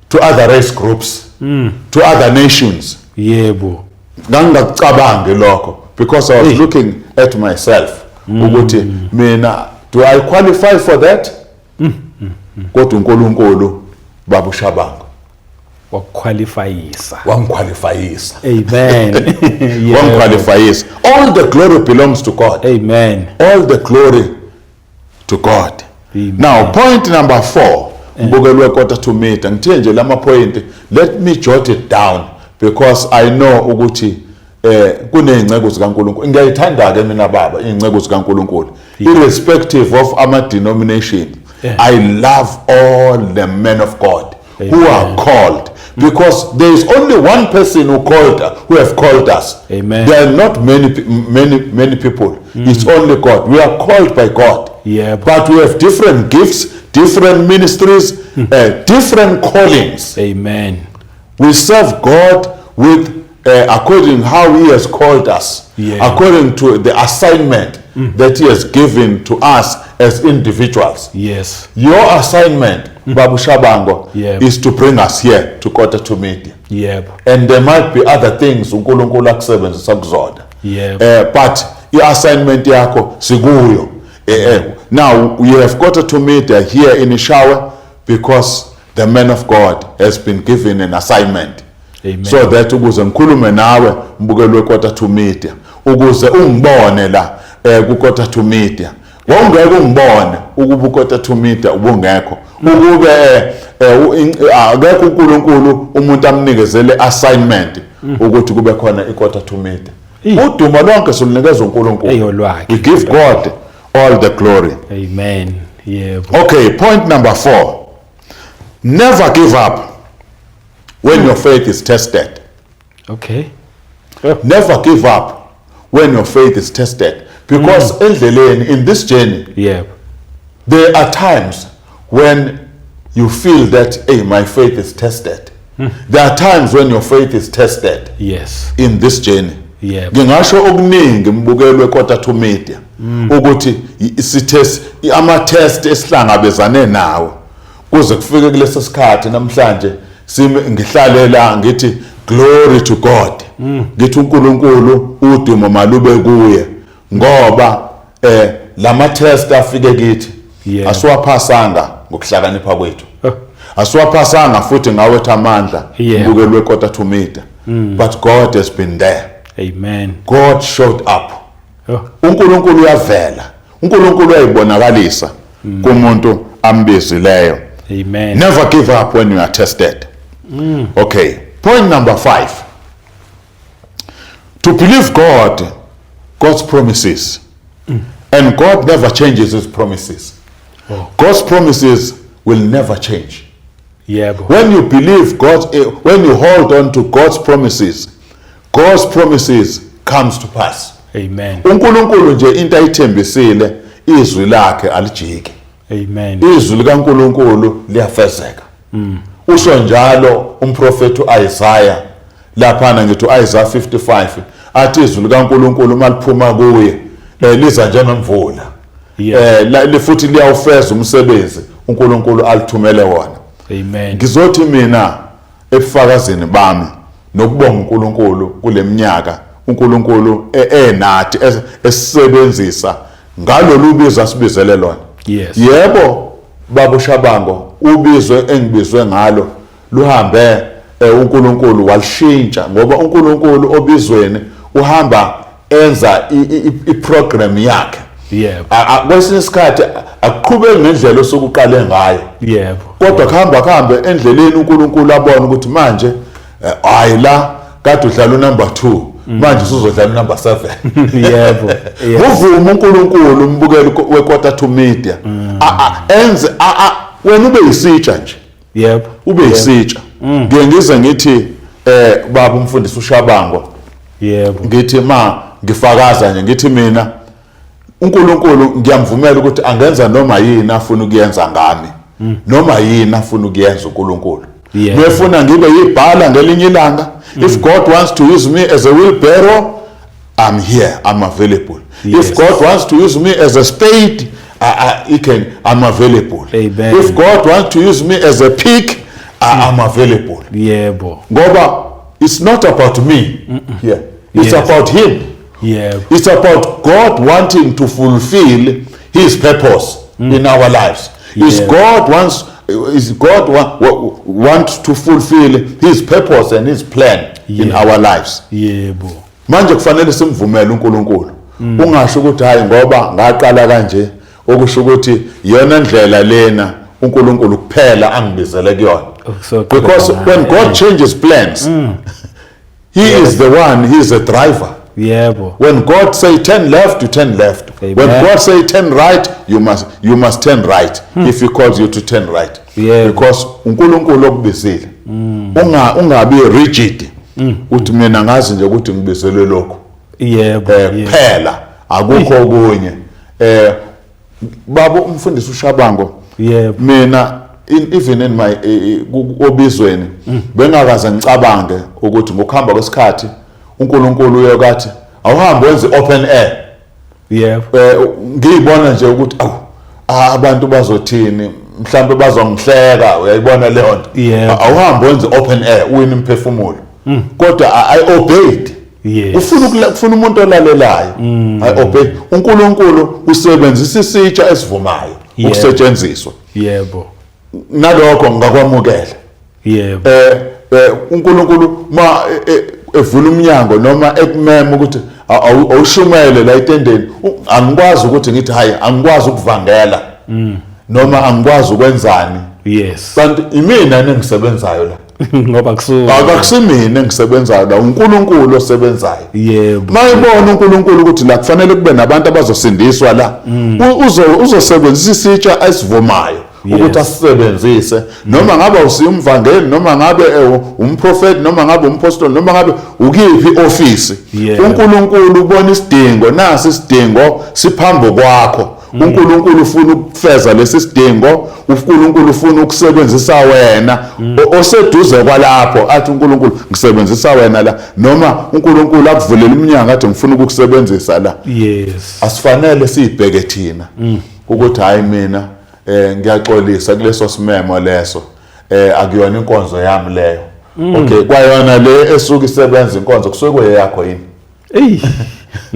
Speaker 1: to other race groups, to other nations.
Speaker 2: Yebo.
Speaker 1: Ngangacabangi lokho because I was looking at myself ukuthi mina do I qualify for that? Kodwa uNkulunkulu Babu Shabango
Speaker 2: Wakuqualifyisa.
Speaker 1: wangiqualifyisa.
Speaker 2: Amen. Yebo.
Speaker 1: Wangiqualifyisa. All the glory belongs to God.
Speaker 2: Amen.
Speaker 1: All the glory to God.
Speaker 2: Amen.
Speaker 1: Now, point number 4. Mbukeli weKota 2 Media. Ngithe nje lama point, let me jot it down because I know ukuthi kunezingcebo zikaNkulunkulu. Ngiyayithanda ke mina baba izingcebo zikaNkulunkulu. Irrespective of ama denomination.
Speaker 2: Yeah.
Speaker 1: I love all the men of God who are called, because there is only one person who have called us.
Speaker 2: Amen.
Speaker 1: There are not many people. It's only God. We are called by God.
Speaker 2: Yeah.
Speaker 1: But we have different gifts, different ministries, different callings.
Speaker 2: Amen.
Speaker 1: We serve God with according how He has called us,
Speaker 2: Yeah.
Speaker 1: according to the assignment that he has given to us as individuals.
Speaker 2: Yes.
Speaker 1: Your assignment, Babu Shabango,
Speaker 2: Yep.
Speaker 1: is to bring us here to Quarter to Media.
Speaker 2: Yep.
Speaker 1: And there might be other things uNkulunkulu akusebenzisa kuzona.
Speaker 2: Yep.
Speaker 1: But i-assignment yakho sikuyo. Now we have Quarter to Media here in Ishawe because the man of God has been given an assignment.
Speaker 2: Amen.
Speaker 1: So that ukuze ngikhulume nawe mbukeli we-Quarter to Media ukuze ungibone la ku-Quarter to Media. Wawungeke ungibone ukuba u-Quarter to Media ubungekho. Ukube akekho uNkulunkulu umuntu amnikezele assignment ukuthi kube khona i-Quarter to Media. Uduma lonke silunikeza uNkulunkulu. We give God all the glory.
Speaker 2: Amen. Yebo.
Speaker 1: Okay, point number 4. Never give up when your faith is tested.
Speaker 2: Okay.
Speaker 1: Never give up when your faith is tested. Because endleleni, in this journey,
Speaker 2: Yep.
Speaker 1: there are times when you feel that, hey, my faith is tested. There are times when your faith is tested
Speaker 2: Yes.
Speaker 1: in this journey.
Speaker 2: Yep.
Speaker 1: Ngingasho okuningi mbukeli we-Quarter to Media ukuthi ama-test esihlangabezane nawo kuze kufike kulesi sikhathi namhlanje ngihlale la ngithi glory to God. Ngithi uNkulunkulu udumo malube kuye ngoba lama test afike kithi
Speaker 2: Yeah.
Speaker 1: asiwaphasanga ngokuhlakanipha kwethu. Asiwaphasanga futhi ngawethu amandla
Speaker 2: Yeah.
Speaker 1: mbukeli we-Quarter to Media. But God has been there.
Speaker 2: Amen.
Speaker 1: God showed up.
Speaker 2: Oh.
Speaker 1: uNkulunkulu uyavela. uNkulunkulu uyayibonakalisa kumuntu ambizileyo.
Speaker 2: Amen.
Speaker 1: Never give up when you are tested. Okay. Point number 5. To believe God's promises. And God never changes his promises.
Speaker 2: Oh.
Speaker 1: God's promises will never change.
Speaker 2: Yebo.
Speaker 1: When you believe when you hold on to God's promises comes to pass.
Speaker 2: Amen.
Speaker 1: uNkulunkulu nje into ayithembisile izwi lakhe alijiki.
Speaker 2: Amen.
Speaker 1: Izwi likaNkulunkulu liyafezeka. Usho njalo umprofeti uIsaiah laphana ngithi uIsaiah 55 athi izwi likaNkulunkulu maliphuma kuye liza njengemvula. Futhi liyawufeza umsebenzi uNkulunkulu alithumele wona.
Speaker 2: Amen.
Speaker 1: Ngizothi mina ebufakazini bami nokubonga uNkulunkulu kuleminyaka uNkulunkulu enathi esisebenzisa ngalolu bizo asibizele lona.
Speaker 2: Yes.
Speaker 1: Yebo Babu Shabango ubizwe engibizwe ngalo luhambe uNkulunkulu walishintsha ngoba uNkulunkulu obizweni uhamba enza iprogram yakhe.
Speaker 2: Yebo.
Speaker 1: Kwesinye isikhathi akuqhubeki ngendlela osokuqale ngayo.
Speaker 2: Yebo.
Speaker 1: Kodwa kuhambe endleleni uNkulunkulu abona ukuthi manje hayi la kade udlala number 2 manje usuzodlala number 7.
Speaker 2: Yebo.
Speaker 1: Uvuma uNkulunkulu umbukeli we-Quarter to Media enze wena ube yisitsha nje.
Speaker 2: Yebo.
Speaker 1: Ube yisitsha. Ngize ngithi baba umfundisi uShabango.
Speaker 2: Yebo.
Speaker 1: Ngithi ngifakaza nje ngithi mina uNkulunkulu ngiyamvumela ukuthi angenza noma yini afuna ukuyenza ngami. Noma yini afuna ukuyenza uNkulunkulu. Nefuna ngibe yibhala ngelinye ilanga. If God wants to use me as a wheelbarrow, I'm here, I'm available.
Speaker 2: Yes.
Speaker 1: If God wants to use me as a spade, I'm available.
Speaker 2: Amen.
Speaker 1: If God wants to use me as a pick, I'm available.
Speaker 2: Yebo.
Speaker 1: Ngoba it's not about me here. It's
Speaker 2: Yes.
Speaker 1: about him.
Speaker 2: Yebo.
Speaker 1: It's about God wanting to fulfill his purpose in our lives. Is God wants to fulfill his purpose and his plan in our lives.
Speaker 2: Yebo.
Speaker 1: Manje kufanele simvumele uNkulunkulu. Ungasho ukuthi hayi ngoba ngaqala kanje okusho ukuthi yona ndlela lena uNkulunkulu kuphela angibizele kuyona. Because when God changes plans, he is the one, he is the driver.
Speaker 2: Yebo.
Speaker 1: When God say turn left, you turn left.
Speaker 2: Amen.
Speaker 1: When God say turn right, you must turn right. If he calls you to turn right.
Speaker 2: Yeah.
Speaker 1: Because uNkulunkulu okubizile. Ungabi rigid. Uthi mina ngazi nje ukuthi ngibizele lokho.
Speaker 2: Yebo.
Speaker 1: Phela akukho okunye. Baba umfundisi uShabango.
Speaker 2: Yebo.
Speaker 1: Mina even in my obizweni bengakaze ngicabange ukuthi ngokuhamba kwesikhathi uNkulunkulu uyokathi awuhambe wenze open air
Speaker 2: Yebo.
Speaker 1: Ngiyibona nje ukuthi abantu bazothini mhlambe bazongihleka uyayibona le nto.
Speaker 2: Yebo.
Speaker 1: Awuhambe wenze open air uwini imphefumulo. Kodwa I obeyed.
Speaker 2: Yes.
Speaker 1: Ufuna umuntu olalelayo. I obeyed. uNkulunkulu usebenzisa isitsha esivumayo ukusetshenziswa.
Speaker 2: Yebo.
Speaker 1: Nalokho ngakwamukela.
Speaker 2: Yebo.
Speaker 1: uNkulunkulu ma evula umnyango noma ekumema ukuthi awushumele la etendeni angikwazi ukuthi ngithi hayi angikwazi ukuvangela noma angikwazi ukwenzani.
Speaker 2: Yes.
Speaker 1: Kanti imina nengisebenzayo la.
Speaker 2: Ngoba
Speaker 1: Akusimina engisebenzayo la uNkulunkulu osebenzayo.
Speaker 2: Yebo.
Speaker 1: Mayibona uNkulunkulu ukuthi la kufanele kube nabantu abazosindiswa la. Uzosebenzisa isitsha esivumayo ukuthi asisebenzise noma ngabe usiyumvangeli noma ngabe umprofeti noma ngabe umpostoli noma ngabe ukiphi office. uNkulunkulu ubona isidingo nasi isidingo siphambo kwakho. uNkulunkulu ufuna ukufeza lesi sidingo. uNkulunkulu ufuna ukusebenzisa wena oseduze kwalapho athi uNkulunkulu ngisebenzisa wena la noma uNkulunkulu akuvulela iminyango athi ngifuna ukukusebenzisa la.
Speaker 2: Yes.
Speaker 1: Asifanele sibheke thina ukuthi hayi mina ngiyaxolisa kuleso simemo leso akuyona inkonzo yami leyo. Okay kwayona le esuka isebenza inkonzo kusuke kweyakho yini.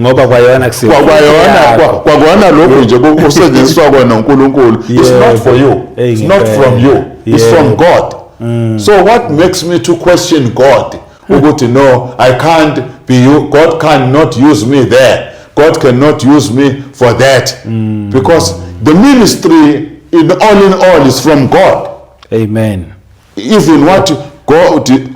Speaker 2: Ngoba kwayona kusiza.
Speaker 1: Kwakona lokho nje kusetshenziswa kona uNkulunkulu. It's not for you. It's not from you. It's from God. So what makes me to question God? Ukuthi no, I can't be you. God cannot use me there. God cannot use me for that. Because the ministry in all is from God.
Speaker 2: Amen.
Speaker 1: Even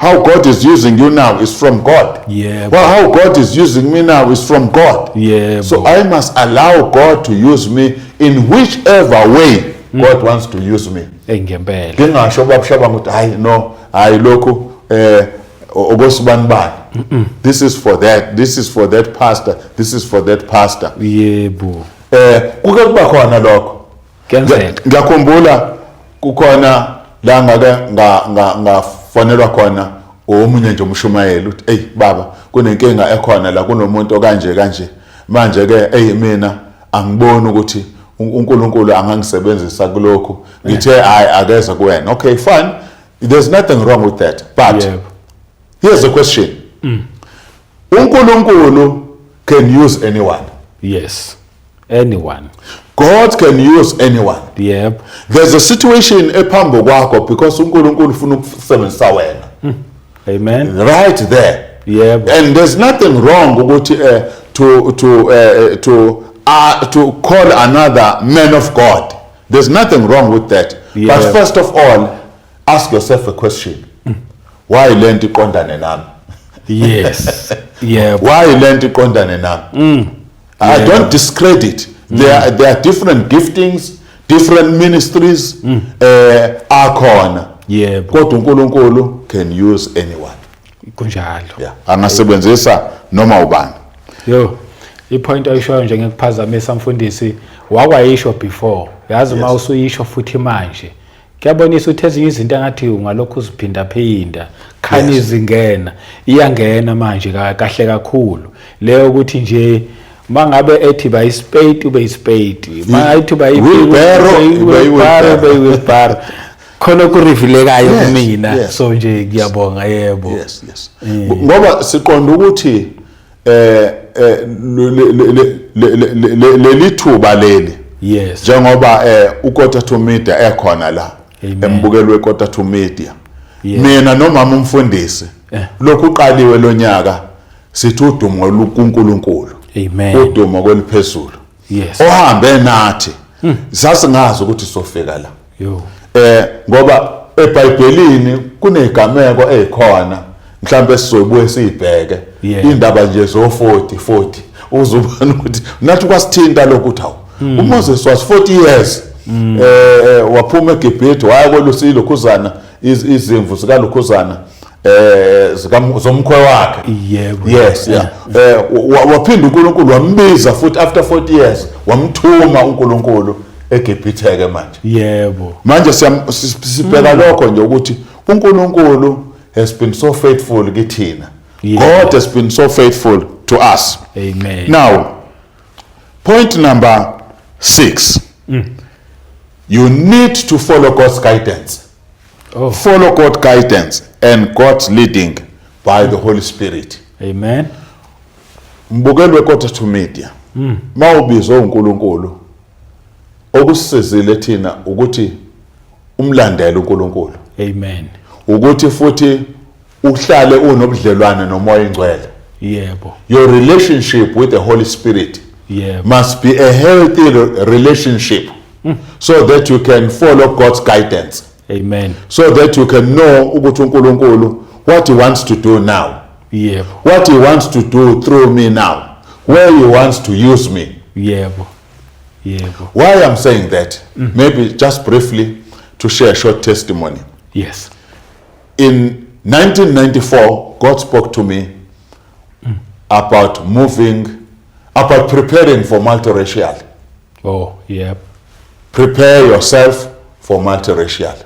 Speaker 1: how God is using you now is from God.
Speaker 2: Yeah.
Speaker 1: Well, how God is using me now is from God.
Speaker 2: Yeah.
Speaker 1: So I must allow God to use me in whichever way God wants to use me.
Speaker 2: Ngempela.
Speaker 1: Ngingasho babushaba ukuthi hayi no, hayi lokho okosibanibani. This is for that. This is for that pastor. This is for that pastor.
Speaker 2: Yebo.
Speaker 1: Kuke kuba khona lokho.
Speaker 2: Kenzeka.
Speaker 1: Ngiyakhumbula kukhona la ngafonelwa khona omunye nje umshumayeli uthi hey baba kunenkinga ekhona la kunomuntu okanje manje ke mina angiboni ukuthi uNkulunkulu angangisebenzisa kulokho ngithe hayi akeza kuwena. Okay fine, there's nothing wrong with that, but here's the question. uNkulunkulu can use anyone.
Speaker 2: Yes. Anyone.
Speaker 1: God can use anyone.
Speaker 2: Yep.
Speaker 1: There's a situation ephambo kwakho because uNkulunkulu ufuna ukusebenzisa wena.
Speaker 2: Amen.
Speaker 1: Right there.
Speaker 2: Yep.
Speaker 1: And there's nothing wrong ukuthi to call another man of God. There's nothing wrong with that.
Speaker 2: Yep.
Speaker 1: But first of all, ask yourself a question. Why lento iqondane nami?
Speaker 2: Yes. Yeah.
Speaker 1: Why lento iqondane nami? I don't discredit. There are different giftings, different ministries akhona.
Speaker 2: Yeah.
Speaker 1: Kodwa uNkulunkulu can use anyone.
Speaker 2: Kunjalo.
Speaker 1: Yeah. Angasebenzisa noma ubani.
Speaker 2: Yo, ipoint ayishoyo nje ngekuphazamisa mfundisi wakwayisho before. Yazi uma usuyisho futhi manje. Kuyabonisa ukuthi ezinye izinto engathi ungalokhu uziphinda khani izingena iyangena manje kahle kakhulu leyo ukuthi nje mangabe ethi ba ispade ube ispade mangathi ba wheelbarrow khona kurivilekayo kumina so nje ngiyabonga yebo.
Speaker 1: Yes. Ngoba siqonda ukuthi lelithuba leli
Speaker 2: yes
Speaker 1: njengoba uKota to Media ekhona la embukelo weKota to Media mina nomama umfundisi lokhu uqaliwe lonyaka sithi udumo lukuNkulunkulu.
Speaker 2: Amen.
Speaker 1: Udumo kweliphezulu.
Speaker 2: Yes.
Speaker 1: Ohambe nathi sasingazi ukuthi sofika la.
Speaker 2: Yo.
Speaker 1: Ngoba eBhayibhelini kunezigameko ezikhona mhlambe sizobuye sibheke indaba nje zo 40 uzubona ukuthi nathi kwasithinta lokho ukuthi hawu uMoses was 40 years waphuma eGibhithe waya kwelusilokhuzana izimvu zikaLukhuzana zomkhwe wakhe.
Speaker 2: Yebo.
Speaker 1: Yes. Waphinda uNkulunkulu wambiza futhi after 40 years wamthuma uNkulunkulu eGibhithe ke manje.
Speaker 2: Yebo.
Speaker 1: Manje sibheka lokho nje ukuthi uNkulunkulu has been so faithful kithina. God has been so faithful to us.
Speaker 2: Amen.
Speaker 1: Now Point number 6. You need to follow God's guidance.
Speaker 2: Oh,
Speaker 1: Follow God's guidance and God's leading by the Holy Spirit.
Speaker 2: amen.
Speaker 1: Mbukeli weKota2 Media. Mawubizwe uNkulunkulu okusizile thina ukuthi umlandele uNkulunkulu.
Speaker 2: Amen.
Speaker 1: Ukuthi futhi uhlale unobudlelwane nomoya ingcwele.
Speaker 2: Yebo.
Speaker 1: Your relationship with the Holy Spirit
Speaker 2: Yebo.
Speaker 1: must be a healthy relationship so that you can follow God's guidance.
Speaker 2: Amen.
Speaker 1: So that you can know ukuthi uNkulunkulu what he wants to do now.
Speaker 2: Yebo.
Speaker 1: What he wants to do through me now. Where he wants to use me.
Speaker 2: Yebo. Yebo.
Speaker 1: Why I'm saying that, maybe just briefly to share a short testimony.
Speaker 2: Yes.
Speaker 1: In 1994, God spoke to me about preparing for multiracial.
Speaker 2: Oh, yep.
Speaker 1: Prepare yourself for multiracial.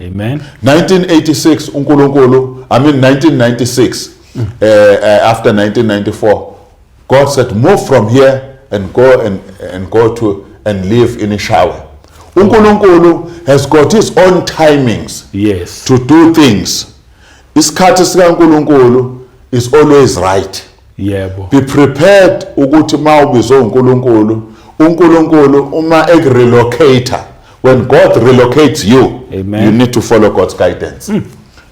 Speaker 2: Amen.
Speaker 1: 1996, 1996, after 1994, God said, move from here and go and live in Ishawe. uNkulunkulu has got his own timings
Speaker 2: Yes.
Speaker 1: to do things. Isikhathi sikaNkulunkulu is always right.
Speaker 2: Yebo.
Speaker 1: Be prepared ukuthi mawubizwe uNkulunkulu uma relocate. When God relocates you,
Speaker 2: Amen.
Speaker 1: you need to follow God's guidance.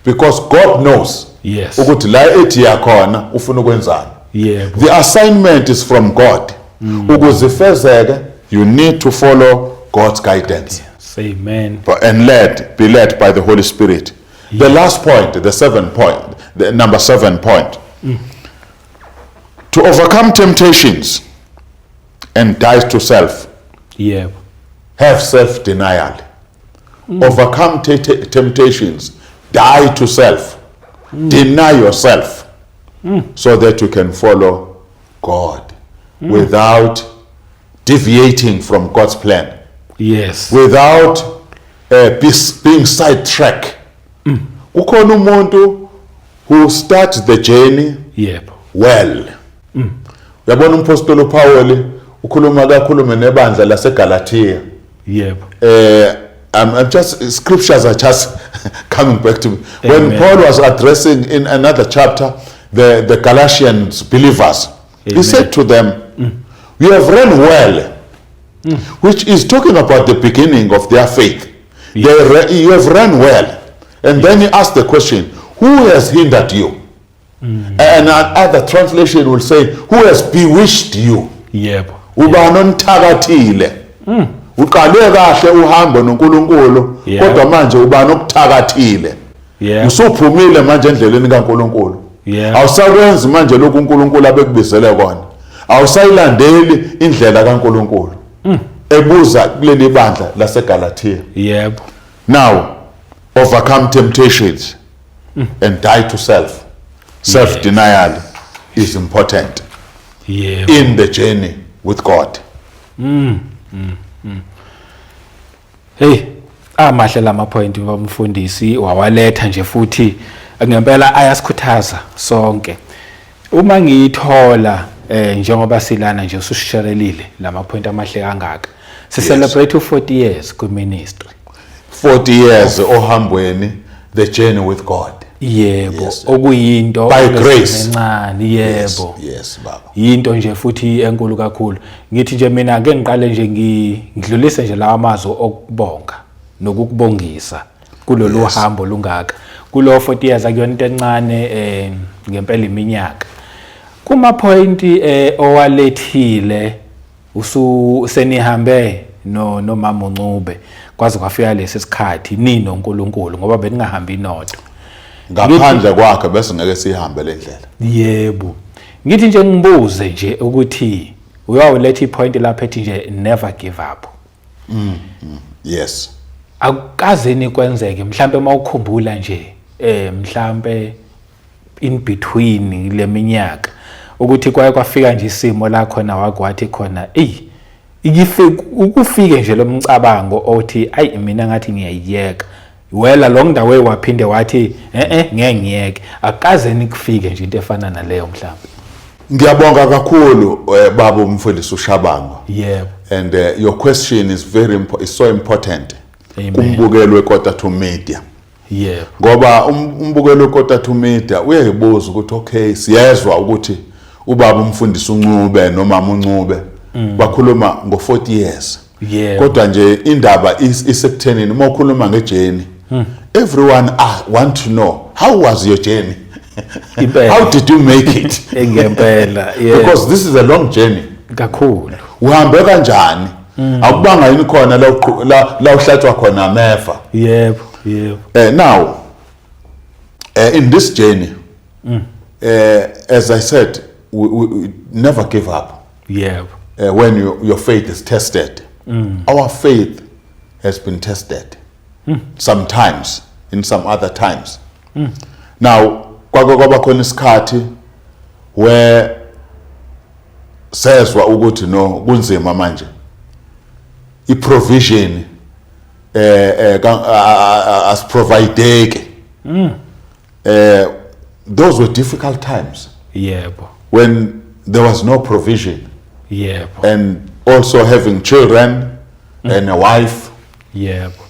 Speaker 1: Because God knows
Speaker 2: Yes.
Speaker 1: ukuthi la ethi yakhona ufuna ukwenzani.
Speaker 2: Yebo.
Speaker 1: The assignment is from God. Ukuzifezeke, you need to follow God's guidance.
Speaker 2: Say amen.
Speaker 1: And be led by the Holy Spirit. The last point, the number 7 point. To overcome temptations and die to self,
Speaker 2: Yebo.
Speaker 1: have self-denial. Overcome temptations, die to self, deny yourself, so that you can follow God without deviating from God's plan.
Speaker 2: Yes.
Speaker 1: Without being sidetracked. Ukhona umuntu who starts the journey
Speaker 2: Yebo.
Speaker 1: well. Uyabona umpostoli uPaul ukhuluma kakhulu nebandla laseGalatia.
Speaker 2: Yebo.
Speaker 1: I'm just scriptures are just coming back to me. When
Speaker 2: Amen.
Speaker 1: Paul was addressing in another chapter the Galatians believers, he
Speaker 2: Amen.
Speaker 1: said to them, "You have run well," which is talking about the beginning of their faith.
Speaker 2: Yes.
Speaker 1: You have run well, and then he asked the question, "Who has hindered you?" And another translation will say, "Who has bewitched you?"
Speaker 2: Yebo.
Speaker 1: Ubani onithakathile. Uqale kahle uhambo noNkulunkulu,
Speaker 2: Yeah.
Speaker 1: kodwa manje ubani okuthakathile.
Speaker 2: Yeah.
Speaker 1: Usuphumile manje endleleni kaNkulunkulu.
Speaker 2: Yeah.
Speaker 1: Awusakwenzi manje lokhu uNkulunkulu abekubizele kona. Awusayilandeli indlela kaNkulunkulu. Ebuza kuleli bandla laseGalatia.
Speaker 2: Yebo.
Speaker 1: Now, overcome temptations and die to self. Self-denial is important
Speaker 2: Yebo.
Speaker 1: in the journey with God.
Speaker 2: Hey, amahle lama point ngomfundisi wawaletha nje futhi ngempela ayasikhuthaza sonke. Uma ngiyithola njengoba silana nje ususisharelile lama point amahle kangaka. Si celebrate 40 years ku ministry.
Speaker 1: 40 years ohambweni, the journey with God.
Speaker 2: Yebo,
Speaker 1: Yes.
Speaker 2: okuyinto
Speaker 1: By grace.
Speaker 2: encane, yebo.
Speaker 1: Yes, baba.
Speaker 2: Yinto nje futhi enkulu kakhulu. Ngithi nje mina ake ngiqale nje ngidlulise nje lawa amazwi okubonga nokukubongisa kulolu hambo lungaka. Kulo 40 years akuyona into encane ngempela iminyaka. Kuma point owalethile senihambe no mama uNcube kwaze kwafika lesi sikhathi nino uNkulunkulu ngoba beningahambi nodwa.
Speaker 1: Ngaphandle kwakhe bese ngeke sihambe le ndlela.
Speaker 2: Yebo. Ngithi nje ngibuze nje ukuthi uyawuletha ipoint lapha ethi nje never give up.
Speaker 1: Yes.
Speaker 2: Akukaze nikwenzeke mhlambe mawukhumbula nje mhlambe in between leminyaka ukuthi kwafika nje isimo la khona wakwathi khona ukufike nje lomcabango othi ayi mina ngathi ngiyayiyeka well along the way waphinde wathi ngeke ngiyeke akaze nikufike nje into efana naleyo mhlawumbe.
Speaker 1: Ngiyabonga kakhulu baba umfundisi uShabango.
Speaker 2: Yebo.
Speaker 1: And your question is is so important.
Speaker 2: Amen.
Speaker 1: Kumbukelo weKota 2 Media.
Speaker 2: Yebo.
Speaker 1: Ngoba umbukelo weKota 2 Media uyayibuza ukuthi okay siyezwa ukuthi ubaba umfundisi uNcube nomama uNcube bakhuluma ngo40 years.
Speaker 2: Yebo.
Speaker 1: Kodwa nje indaba isekuthenini uma ukhuluma ngejourney. Everyone want to know how was your journey? How did you make it?
Speaker 2: Ngempela.
Speaker 1: Because this is a long journey.
Speaker 2: Kakhulu.
Speaker 1: Uhambe kanjani? Akubanga yini khona la uhlatshwa khona amefa.
Speaker 2: Yebo, yebo.
Speaker 1: Now in this journey as I said we never give up.
Speaker 2: Yebo.
Speaker 1: When your faith is tested. Our faith has been tested. Sometimes in some other times. Now kwaba khona isikhathi where sezwa ukuthi no kunzima manje iprovision as provideke. Those were difficult times.
Speaker 2: Yebo.
Speaker 1: When there was no provision.
Speaker 2: Yebo.
Speaker 1: And also having children and a wife.
Speaker 2: Yebo.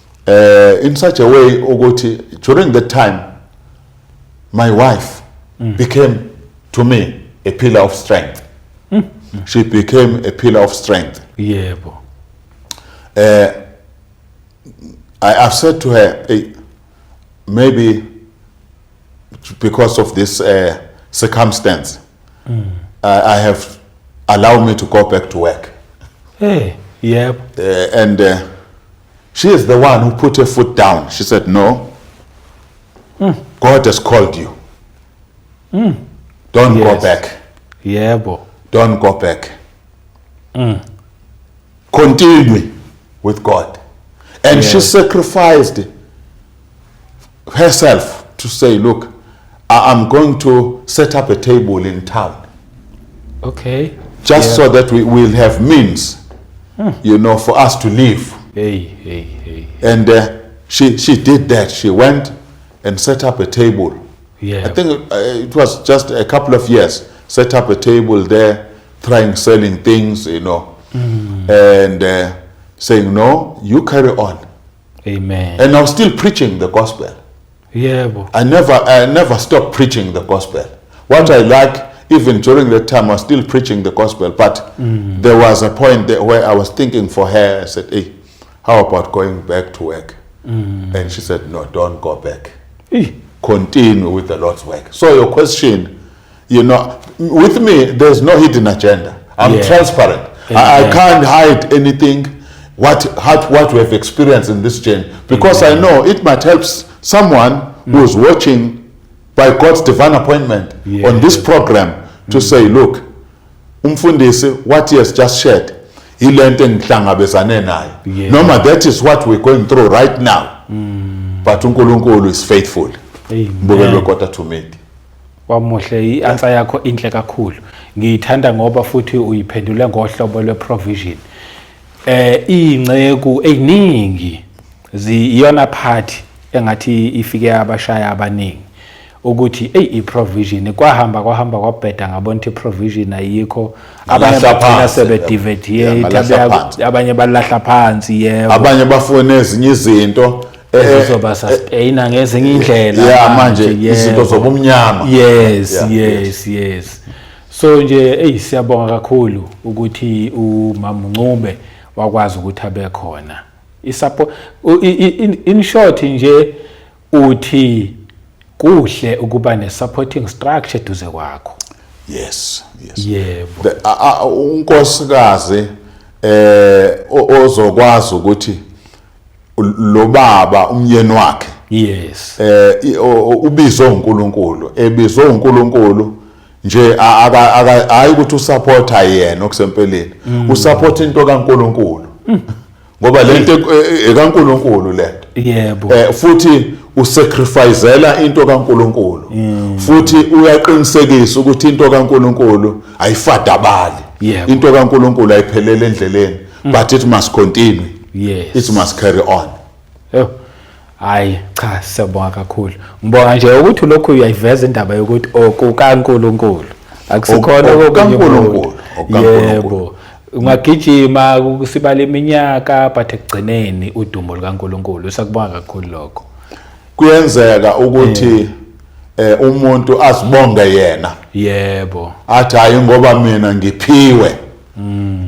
Speaker 1: In such a way ukuthi during that time my wife became to me a pillar of strength. She became a pillar of strength.
Speaker 2: Yebo.
Speaker 1: I've said to her, hey, maybe because of this circumstance, I have allowed me to go back to work.
Speaker 2: Hey, yep.
Speaker 1: And she is the one who put her foot down. She said, no, God has called you. Don't go back.
Speaker 2: Yebo.
Speaker 1: Don't go back. Continue with God. And she sacrificed herself to say, look, I'm going to set up a table in town.
Speaker 2: Okay.
Speaker 1: Just so that we will have means, you know, for us to live.
Speaker 2: Hey.
Speaker 1: And she did that. She went and set up a table.
Speaker 2: Yeah.
Speaker 1: I think it was just a couple of years. Set up a table there, selling things, you know, and saying, no, you carry on.
Speaker 2: Amen.
Speaker 1: And I was still preaching the gospel.
Speaker 2: Yeah.
Speaker 1: I never stopped preaching the gospel. What I like, even during that time, I was still preaching the gospel. But there was a point there where I was thinking for her. I said, hey, how about going back to work? And she said, no, don't go back. Continue with the Lord's work. So your question, you know, with me, there's no hidden agenda. I'm transparent. I can't hide anything, what we have experienced in this journey. Because I know it might help someone who's watching by God's divine appointment on this program to say, look, umfundisi, what he has just shared, noma that is what we're going through right now. But uNkulunkulu is faithful. Mbukelo weKota 2 Media.
Speaker 2: Wamuhle i-answer yakho inhle kakhulu. Ngiyithanda ngoba futhi uyiphendule ngohlobo lwe-provision. Ingceku eziningi ziyona part engathi ifike abashaya abaningi ukuthi i-provision kwahamba kwabheda ngabona ukuthi i-provision ayikho, abanye bagcina sebedeviate, abanye balahla phansi, yebo,
Speaker 1: abanye bafuna ezinye izinto
Speaker 2: ezizoba sustain ngezinye indlela
Speaker 1: manje izinto zobumnyama.
Speaker 2: Yes. So nje siyabonga kakhulu ukuthi uMama Ncube wakwazi ukuthi abe khona. In short nje uthi kuhle ukuba ne supporting structure duze kwakho.
Speaker 1: Yes.
Speaker 2: Yebo.
Speaker 1: Unkosikazi ozokwazi ukuthi lo baba umyeni wakhe.
Speaker 2: Yes.
Speaker 1: Ubizwe uNkulunkulu, ebizwe uNkulunkulu nje hayi ukuthi usupporta yena okusempeleni, usupport into kaNkulunkulu. Ngoba lento ekaNkulunkulu lento.
Speaker 2: Yebo.
Speaker 1: Futhi usacrificela into kaNkulunkulu. Futhi uyaqinisekisa ukuthi into kaNkulunkulu ayifadabali. Into kaNkulunkulu ayiphelele endleleni, but it must continue.
Speaker 2: Yes.
Speaker 1: It must carry on.
Speaker 2: Hayi cha siyabonga kakhulu. Ngibonga nje ukuthi lokho uyayiveza indaba yokuthi okukaNkulunkulu akusikhona
Speaker 1: okaNkulunkulu.
Speaker 2: yebo ungagijima kusibala iminyaka but ekugcineni udumo likaNkulunkulu sakubonga kakhulu lokho
Speaker 1: kuyenzeka ukuthi umuntu asibonge yena
Speaker 2: yebo
Speaker 1: athi hayi ngoba mina ngiphiwe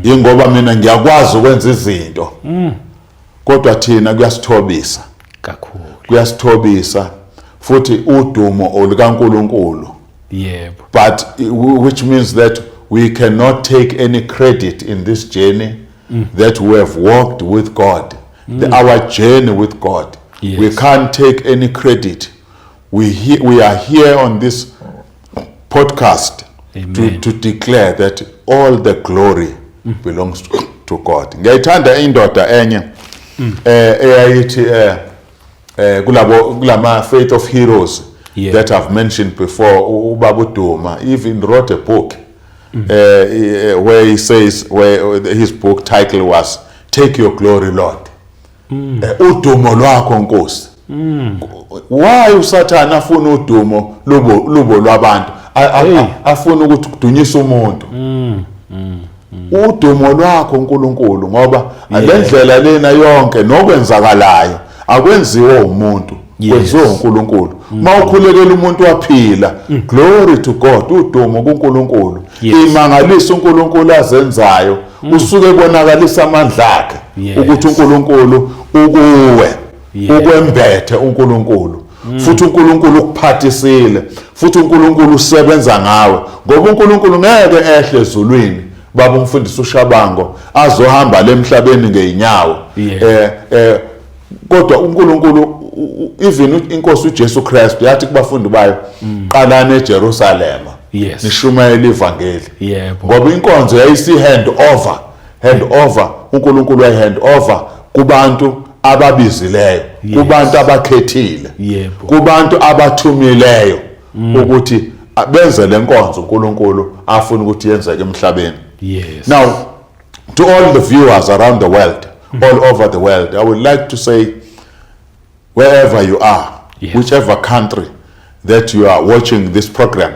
Speaker 1: ingoba mina ngiyakwazi ukwenza izinto kodwa thina kuyasithobisa
Speaker 2: kakhulu
Speaker 1: kuyasithobisa futhi udumo olukaNkulunkulu
Speaker 2: yebo
Speaker 1: but which means that we cannot take any credit in this journey that we have walked with God our journey with God
Speaker 2: Yes.
Speaker 1: we can't take any credit we are here on this podcast
Speaker 2: Amen.
Speaker 1: to declare that all the glory belongs to God. Ngiyayithanda indoda enye eyayithi kulama faith of heroes
Speaker 2: Yeah.
Speaker 1: that I've mentioned before ubaba uDuma even wrote a book where he says where his book title was Take Your Glory Lord. Udumo lwakho Nkosi. Why usathana afuna udumo lubo lwabantu afuna ukuthi kudunyiswe umuntu udumo lwakho uNkulunkulu ngoba alendlela lena yonke nokwenzakalayo akwenziwe umuntu kwenziwe uNkulunkulu mawukhulekela umuntu waphila glory to God udumo kuNkulunkulu imangalisa uNkulunkulu azenzayo usuke bonakalisa amandla akhe ukuthi uNkulunkulu ukuwe ukwembethe uNkulunkulu futhi uNkulunkulu ukuphathisile futhi uNkulunkulu usebenza ngawe ngoba uNkulunkulu ngeke ehle ezulwini baba umfundisi uShabango azohamba lemhlabeni ngeinyawo kodwa uNkulunkulu even inkosi uJesu Christ yathi kubafundi bayo qalana eJerusalem nishumayela ivangeli ngoba inkonzo yayisi hand over uNkulunkulu way hand over kubantu ababizileyo kubantu abakhethile kubantu abathumileyo ukuthi benze lenkonzo uNkulunkulu afuna ukuthi yenzeke emhlabeni. Now to all the viewers around the world all over the world I would like to say wherever you are whichever country that you are watching this program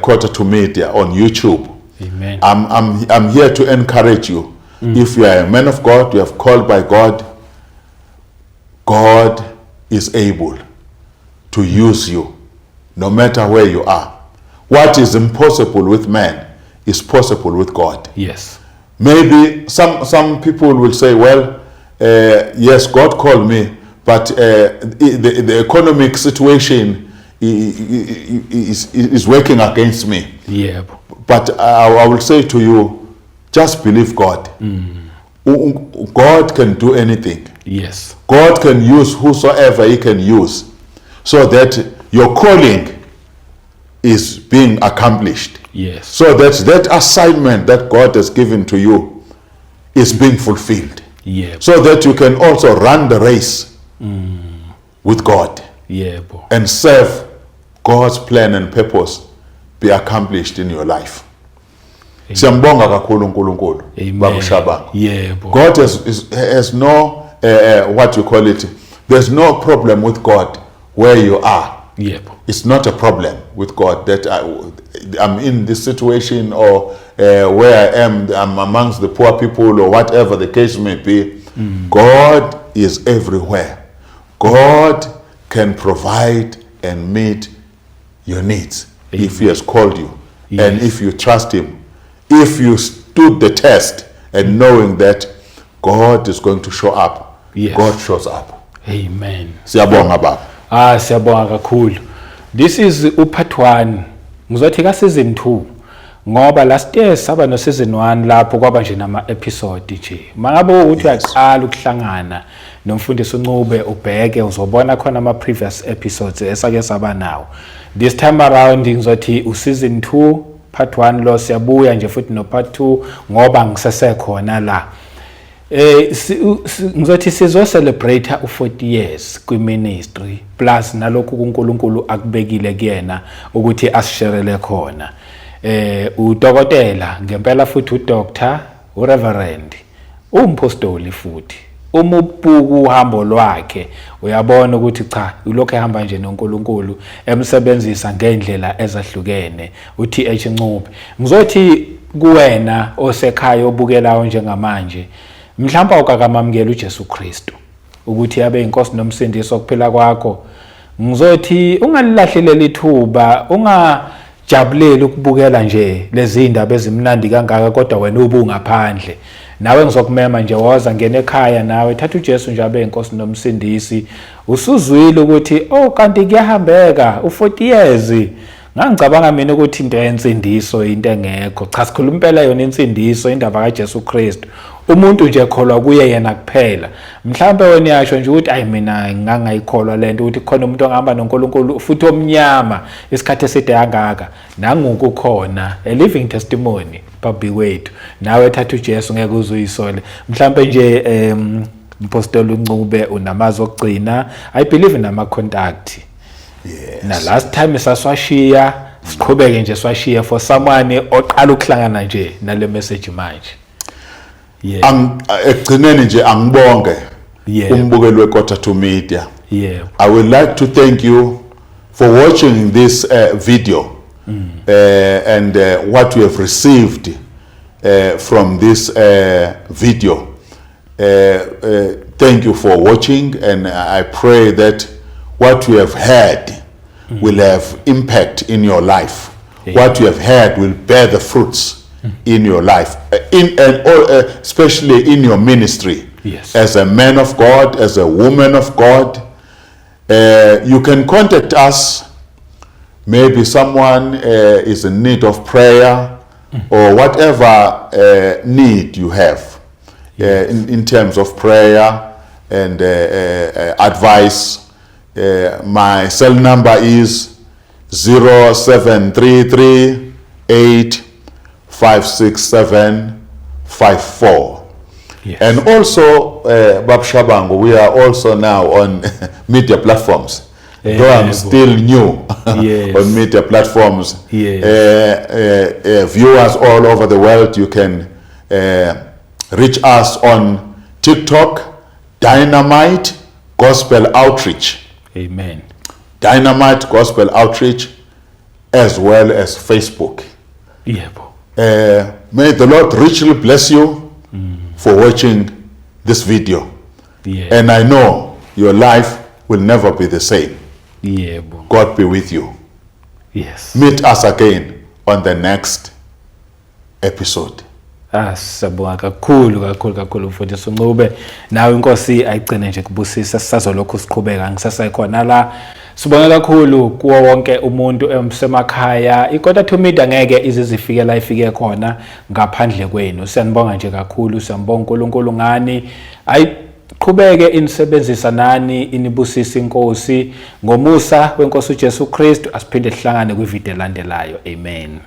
Speaker 1: Quarter to Media on YouTube.
Speaker 2: Amen.
Speaker 1: I'm here to encourage you. If you are a man of God, you have called by God, God is able to use you no matter where you are. What is impossible with man is possible with God.
Speaker 2: Yes.
Speaker 1: Maybe some people will say, well, yes, God called me, but the economic situation is working against me.
Speaker 2: Yeah.
Speaker 1: But I will say to you, just believe God. God can do anything.
Speaker 2: Yes.
Speaker 1: God can use whosoever he can use so that your calling is being accomplished.
Speaker 2: Yes.
Speaker 1: So that assignment that God has given to you is being fulfilled.
Speaker 2: Yeah.
Speaker 1: So that you can also run the race with God and serve God's plan and purpose be accomplished in your life. Siyambonga kakhulu uNkulunkulu baba Shabango. God has no what you call it, there's no problem with God where you are. It's not a problem with God that I'm in this situation or where I'm amongst the poor people or whatever the case may be. God is everywhere. God can provide and meet your needs if he has called you and if you trust him. If you stood the test and knowing that God is going to show up, God shows up.
Speaker 2: Amen.
Speaker 1: Siyabonga baba.
Speaker 2: Siyabonga kakhulu. This is part 1. Ngizothi ka season 2 ngoba last year saba no season 1 lapho kwaba nje nama episode nje. Mangabe uthi uyaqala ukuhlangana nomfundisi uNcube ubheke uzobona khona ama previous episodes esake saba nawo. This time around ngizothi season 2 part 1 lo siyabuya nje futhi no part 2 ngoba ngisesekhona la. Ngizothi sizo celebrate u40 years kwi ministry plus nalokho uNkulunkulu akubekile kuyena ukuthi asisherele khona. Udokotela ngempela futhi udoctor, ureverend, umpostoli futhi uma ubuka uhambo lwakhe uyabona ukuthi cha ulokho ehamba nje noNkulunkulu emsebenzisa ngendlela ezahlukene. uTH Ncube ngizothi kuwena osekhaya obukelayo njengamanje mhlawumbe awukakamamukela uJesu Kristu ukuthi abe inkosi nomsindisi wokuphila kwakho, ngizothi ungalilahlele ithuba, ungajabuleli ukubukela nje lezi indaba ezimnandi kangaka kodwa wena ubungaphandle. Nawe ngizokumema nje woza ngene ekhaya nawe thatha uJesu nje abe inkosi nomsindisi. Usuzwile ukuthi kanti kuyahambeka u40 years. Ngangicabanga mina ukuthi into yensindiso into engekho. Cha sikhuluma impela yona insindiso indaba kaJesu Kristu. Umuntu nje ekholwa kuye yena kuphela. Mhlawumbe wena yasho nje ukuthi mina ngangayikholwa lento ukuthi khona umuntu ongahamba noNkulunkulu futhi omnyama isikhathi eside kangaka. Nanguku khona a living testimony babi wethu. Nawe thatha uJesu ngeke uzuyisole. Mhlawumbe nje Mpostoli Ncube unamazwi okugcina. I believe nama contact.
Speaker 1: Yes.
Speaker 2: Na last time saswashiya siqhubeke nje swashiya for someone oqala ukuhlangana nje nale message manje.
Speaker 1: Ekugcineni nje angibonge umbukeli weKota2 Media. I would like to thank you for watching this video and what we have received from this video. Thank you for watching, and I pray that what we have heard will have impact in your life. What you have heard will bear the fruits in your life, especially in your ministry.
Speaker 2: Yes.
Speaker 1: As a man of God, as a woman of God, you can contact us. Maybe someone is in need of prayer or whatever need you have in terms of prayer and advice. My cell number is 0733856754.
Speaker 2: Yes.
Speaker 1: And also, Bab Shabangu, we are also now on media platforms. Though I'm still new on media platforms. Viewers all over the world, you can reach us on TikTok, Dynamite Gospel Outreach.
Speaker 2: Amen.
Speaker 1: Dynamite Gospel Outreach, as well as Facebook. May the Lord richly bless you for watching this video. And I know your life will never be the same. God be with you.
Speaker 2: Yes.
Speaker 1: Meet us again on the next episode.
Speaker 2: Sabonga kakhulu mfundisi Ncube. Nawe inkosi ayigcine nje kubusisa sisazolokhu siqhubeka ngisasekhona la. Sibonga kakhulu kuwo wonke umuntu emsemakhaya. iKota2 Media ngeke izizifike la ifike khona ngaphandle kwenu. Siyanibonga nje kakhulu, siyambonga uNkulunkulu ngani. Ayiqhubeke inisebenzisa nani, inibusisa inkosi ngomusa wenkosi uJesu Kristu. Asiphinde sihlangane kwivideo elandelayo. Amen.